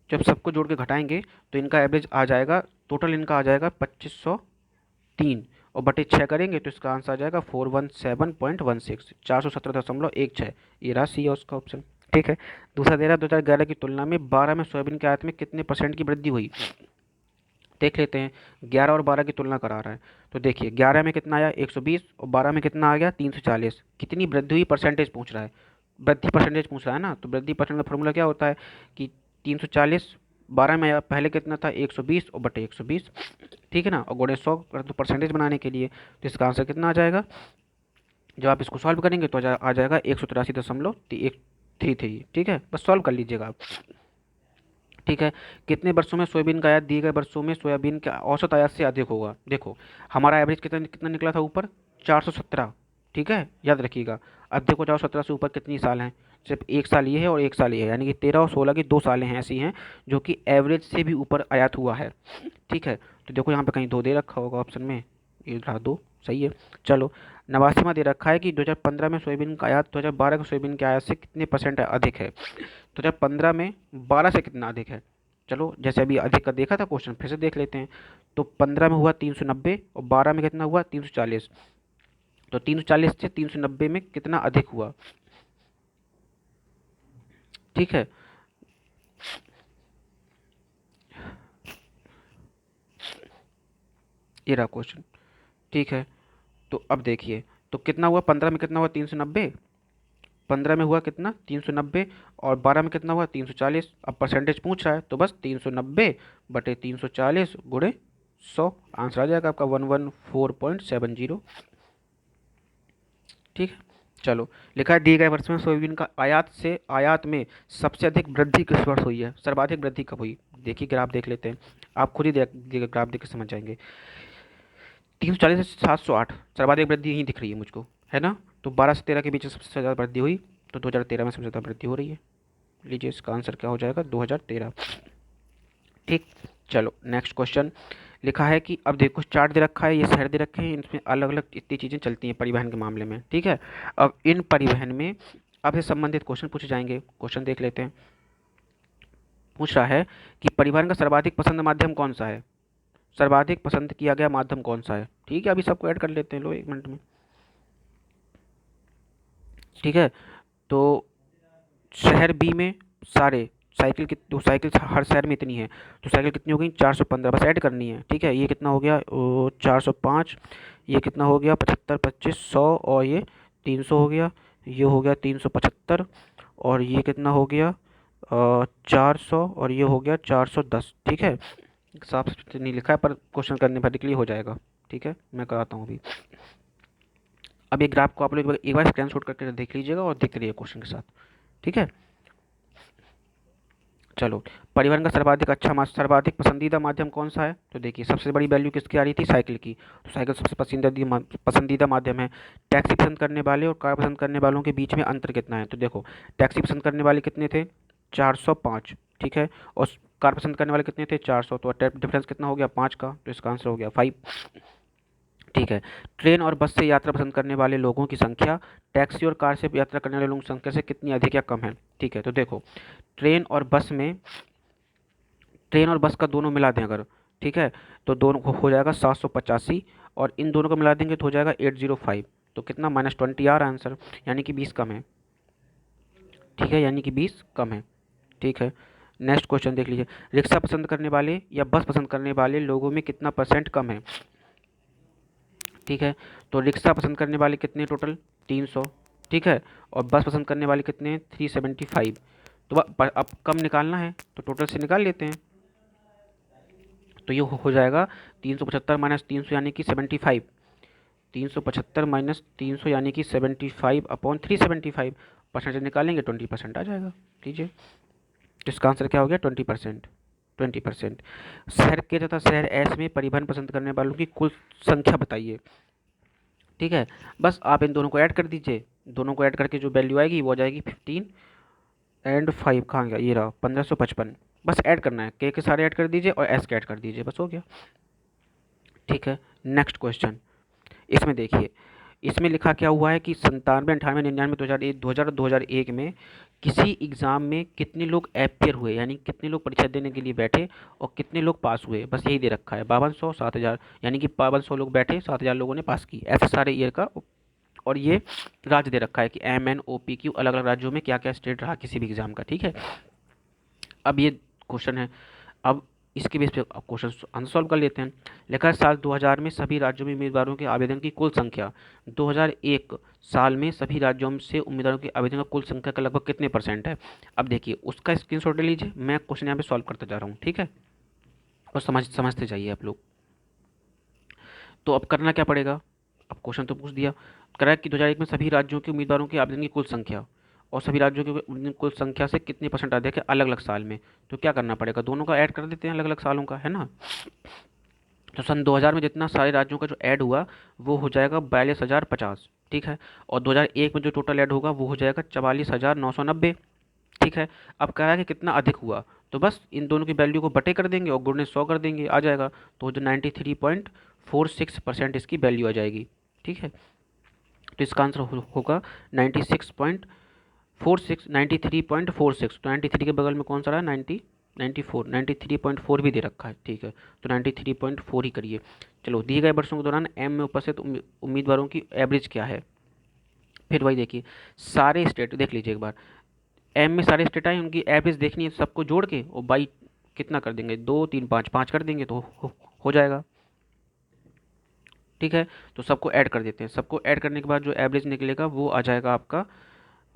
जब सबको जोड़ के घटाएंगे तो इनका एवरेज आ जाएगा, टोटल इनका आ जाएगा 2503, और बटे 6 करेंगे तो इसका आंसर आ जाएगा 417.16, 417.16। ये रहा सी है उसका ऑप्शन, ठीक है। दूसरा दे रहा है 2011 की तुलना में 12 में सोयाबीन के आयात में कितने % की वृद्धि हुई। देख लेते हैं। 11 और 12 की तुलना करा रहा है, तो देखिए 11 में कितना आया 120 और 12 में कितना आ गया 340। कितनी वृद्धि हुई परसेंटेज पूछ रहा है, वृद्धि परसेंटेज पूछ रहा है ना, तो वृद्धि परसेंट का फॉर्मूला क्या होता है कि 340 12 में आया, पहले कितना था 120 और बटे 120, ठीक है ना, और गुणे 100 कर दो परसेंटेज बनाने के लिए। तो इसका आंसर कितना आ जाएगा, जब आप इसको सॉल्व करेंगे तो आ जाएगा 183.133। ठीक है, बस सॉल्व कर लीजिएगा आप। ठीक है, कितने वर्षों में सोयाबीन का आयात दिए गए वर्षों में सोयाबीन के औसत आयात से अधिक होगा। देखो हमारा एवरेज कितना कितना निकला था ऊपर 417। ठीक है, याद रखिएगा। अब देखो 417 से ऊपर कितनी साल हैं, सिर्फ एक साल ये है और एक साल ये है, यानी कि 13 और 16 की 2 सालें हैं ऐसी हैं जो कि एवरेज से भी ऊपर आयात हुआ है। ठीक है, तो देखो यहाँ पे कहीं 2 दे रखा होगा ऑप्शन में, ये रहा 2, सही है। चलो 89वां दे रखा है कि 2015 में सोयाबीन का आयात 2012 के सोयाबीन के आयात से कितने परसेंट अधिक है। 2015 में 12 से कितना अधिक है। चलो जैसे अभी अधिक का देखा था क्वेश्चन, फिर से देख लेते हैं। तो 15 में हुआ 390 और 12 में कितना हुआ 340। तो 340 से 390 में कितना अधिक हुआ। ठीक है, ये रहा क्वेश्चन। ठीक है, तो अब देखिए, तो कितना हुआ 15 में कितना हुआ 390, 15 में हुआ कितना 390 और 12 में कितना हुआ 340। अब परसेंटेज पूछ रहा है तो बस 390 बटे 340 गुणे 100, आंसर आ जाएगा आपका 114.70। ठीक है, चलो लिखा है दिए गए वर्ष में सोयाबीन का आयात में सबसे अधिक वृद्धि किस वर्ष हुई है, सर्वाधिक वृद्धि कब हुई। देखिए ग्राफ देख लेते हैं, आप खुद ही ग्राफ देख के समझ जाएंगे। 340 से 708 सर्वाधिक वृद्धि यहीं दिख रही है मुझको, है ना। तो 12 से 13 के बीच में सबसे ज़्यादा वृद्धि हुई, तो 2013 में सबसे ज़्यादा वृद्धि हो रही है। लीजिए इसका आंसर क्या हो जाएगा 2013। ठीक, चलो नेक्स्ट क्वेश्चन। लिखा है कि अब देखो चार्ट दे रखा है, ये शहर दे रखे हैं, इसमें अलग अलग इतनी चीज़ें चलती हैं परिवहन के मामले में। ठीक है, अब इन परिवहन में अब से संबंधित क्वेश्चन पूछे जाएंगे। क्वेश्चन देख लेते हैं। पूछ रहा है कि परिवहन का सर्वाधिक पसंद माध्यम कौन सा है, सर्वाधिक पसंद किया गया माध्यम कौन सा है। ठीक है, अभी सबको ऐड कर लेते हैं, लो 1 मिनट में। ठीक है, तो शहर बी में सारे साइकिल की, तो साइकिल हर शहर में इतनी है, तो साइकिल कितनी हो गई 415, बस ऐड करनी है। ठीक है, ये कितना हो गया 405, ये कितना हो गया 75 25 100 और ये 300 हो गया, ये हो गया 375 और ये कितना हो गया 400 और ये हो गया 410। ठीक है, साफ नहीं लिखा है पर क्वेश्चन करने पर निकली हो जाएगा। ठीक है, मैं कराता हूँ अभी। अब ये ग्राफ को आप लोग एक बार स्क्रीन शॉट करके देख लीजिएगा और देखते रहिए क्वेश्चन के साथ। ठीक है, चलो परिवहन का सर्वाधिक पसंदीदा माध्यम कौन सा है, तो देखिए सबसे बड़ी वैल्यू किसकी आ रही थी साइकिल की, तो साइकिल सबसे पसंदीदा माध्यम है। टैक्सी पसंद करने वाले और कार पसंद करने वालों के बीच में अंतर कितना है, तो देखो टैक्सी पसंद करने वाले कितने थे 405। ठीक है, और कार पसंद करने वाले कितने थे 400, तो डिफरेंस कितना हो गया 5 का, तो इसका आंसर हो गया 5। ठीक है, ट्रेन और बस से यात्रा पसंद करने वाले लोगों की संख्या टैक्सी और कार से यात्रा करने वाले लोगों की संख्या से कितनी अधिक या कम है। ठीक है, तो देखो ट्रेन और बस में, ट्रेन और बस का दोनों मिला दें अगर, ठीक है, तो दोनों को हो जाएगा 785 और इन दोनों को मिला देंगे तो हो जाएगा 805। तो कितना -20 आ रहा है आंसर, यानी कि 20 कम है। ठीक है, यानी कि 20 कम है। ठीक है, नेक्स्ट क्वेश्चन देख लीजिए। रिक्शा पसंद करने वाले या बस पसंद करने वाले लोगों में कितना परसेंट कम है। ठीक है, तो रिक्शा पसंद करने वाले कितने टोटल 300। ठीक है, और बस पसंद करने वाले कितने 375। तो अब कम निकालना है तो टोटल से निकाल लेते हैं, तो ये हो जाएगा 375 माइनस 300 यानी कि 75। 375 माइनस 300 यानी कि 75 अपॉन 375, परसेंटेज निकालेंगे 20% आ जाएगा। लीजिए, तो इसका आंसर क्या हो गया 20%। 20%। शहर के तथा शहर एस में परिवहन पसंद करने वालों की कुल संख्या बताइए। ठीक है, बस आप इन दोनों को ऐड कर दीजिए, दोनों को ऐड करके जो वैल्यू आएगी वो आ जाएगी 15 एंड 5 कहाँ गया, ये रहा 1555। बस ऐड करना है, के सारे ऐड कर दीजिए और एस के ऐड कर दीजिए, बस हो गया। ठीक है, नेक्स्ट क्वेश्चन। इसमें देखिए, इसमें लिखा क्या हुआ है कि 97 98 99 2001 2001 में किसी एग्ज़ाम में कितने लोग अपियर हुए, यानी कितने लोग परीक्षा देने के लिए बैठे और कितने लोग पास हुए, बस यही दे रखा है 5200 7000, यानी कि 5200 लोग बैठे 7000 लोगों ने पास की, ऐसे सारे ईयर का। और ये राज्य दे रखा है कि MNOPQ अलग अलग राज्यों में क्या क्या स्टेट रहा किसी भी एग्ज़ाम का। ठीक है, अब ये क्वेश्चन है। अब इसके बेस पे क्वेश्चन आंसर सॉल्व कर लेते हैं। लिखा है साल 2000 में सभी राज्यों में उम्मीदवारों के आवेदन की कुल संख्या 2001 साल में सभी राज्यों से उम्मीदवारों के आवेदन का कुल संख्या का लगभग कितने परसेंट है। अब देखिए उसका स्क्रीनशॉट ले लीजिए, मैं क्वेश्चन यहाँ पे सॉल्व करता जा रहा हूँ, ठीक है, और समझते जाइए आप लोग। तो अब करना क्या पड़ेगा, अब क्वेश्चन तो पूछ दिया, करा कि 2001 में सभी राज्यों के उम्मीदवारों के आवेदन की कुल संख्या और सभी राज्यों की कुल संख्या से कितने परसेंट अधिक है अलग अलग साल में। तो क्या करना पड़ेगा, दोनों का ऐड कर देते हैं अलग अलग सालों का, है ना। तो सन 2000 में जितना सारे राज्यों का जो ऐड हुआ वो हो जाएगा 42,050, ठीक है, और 2001 में जो टोटल ऐड होगा वो हो जाएगा 44,990, ठीक है। अब कह रहा है कि कितना अधिक हुआ, तो बस इन दोनों की वैल्यू को बटे कर देंगे और गुणे 100 कर देंगे, आ जाएगा। तो जो 93.46% इसकी वैल्यू आ जाएगी, ठीक है। तो इसका आंसर होगा 93.46। तो 93 के बगल में कौन सा रहा, 93.4 भी दे रखा है, ठीक है, तो 93.4 ही करिए। चलो, दिए गए वर्षों के दौरान एम में उपस्थित उम्मीदवारों की एवरेज क्या है। फिर वही देखिए, सारे स्टेट देख लीजिए एक बार, एम में सारे स्टेट आए, उनकी एवरेज देखनी है, सबको जोड़ के और बाई कितना कर देंगे, 2 3 5 5 कर देंगे तो हो जाएगा, ठीक है। तो सबको ऐड कर देते हैं, सबको ऐड करने के बाद जो एवरेज निकलेगा वो आ जाएगा आपका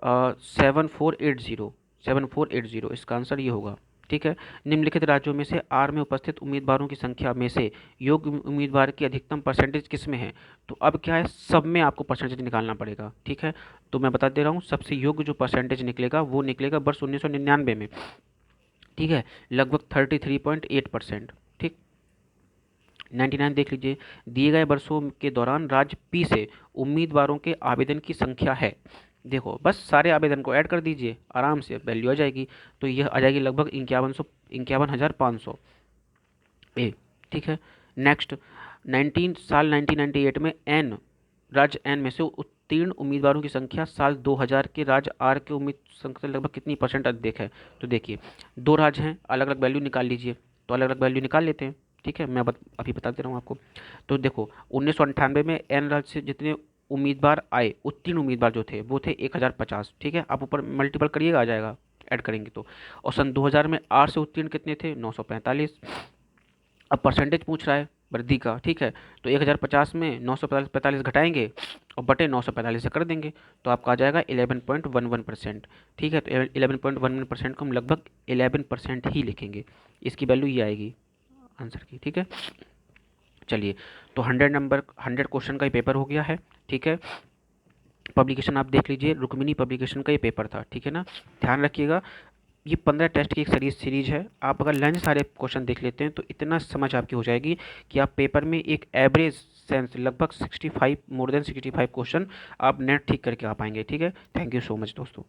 7480। इसका आंसर ये होगा, ठीक है। निम्नलिखित राज्यों में से आर में उपस्थित उम्मीदवारों की संख्या में से योग्य उम्मीदवार की अधिकतम परसेंटेज किस में है। तो अब क्या है, सब में आपको परसेंटेज निकालना पड़ेगा, ठीक है। तो मैं बता दे रहा हूँ, सबसे योग्य जो परसेंटेज निकलेगा वो निकलेगा वर्ष 1999 में, ठीक है, लगभग 33.8%, ठीक। 99 देख लीजिए, दिए गए वर्षों के दौरान राज्य पी से उम्मीदवारों के आवेदन की संख्या है। देखो बस सारे आवेदन को ऐड कर दीजिए, आराम से वैल्यू आ जाएगी। तो यह आ जाएगी लगभग 51,500 ए, ठीक है। नेक्स्ट, 1998 में एन राज्य एन में से उत्तीर्ण उम्मीदवारों की संख्या साल 2000 के राज्य आर के उम्मीद संख्या से लगभग कितनी परसेंट अधिक है। तो देखिए, दो राज्य हैं, अलग अलग वैल्यू निकाल लीजिए। तो अलग अलग वैल्यू निकाल लेते हैं, ठीक है, मैं अभी बता दे रहा हूँ आपको। तो देखो, 1998 में एन राज्य से जितने उम्मीदवार आए, उत्तीर्ण उम्मीदवार जो थे वो थे 1050, ठीक है। आप ऊपर मल्टीपल करिएगा, आ जाएगा ऐड करेंगे तो। और सन 2000 में आर से उत्तीर्ण कितने थे, 945। अब परसेंटेज पूछ रहा है वृद्धि का, ठीक है, तो 1050 में 945 घटाएंगे और बटे 945 से कर देंगे, तो आपका आ जाएगा 11.11%, ठीक है। तो 11.11% को हम लगभग 11% ही लिखेंगे, इसकी वैल्यू ये आएगी आंसर की, ठीक है। चलिए, तो 100 क्वेश्चन का ये पेपर हो गया है, ठीक है। पब्लिकेशन आप देख लीजिए, रुक्मिणी पब्लिकेशन का ये पेपर था, ठीक है ना। ध्यान रखिएगा, ये 15 टेस्ट की एक सीरीज है। आप अगर लाइन सारे क्वेश्चन देख लेते हैं तो इतना समझ आपकी हो जाएगी कि आप पेपर में एक एवरेज सेंस लगभग 65, मोर देन 65 क्वेश्चन आप नेट ठीक करके आ पाएंगे, ठीक है। थैंक यू सो मच दोस्तों।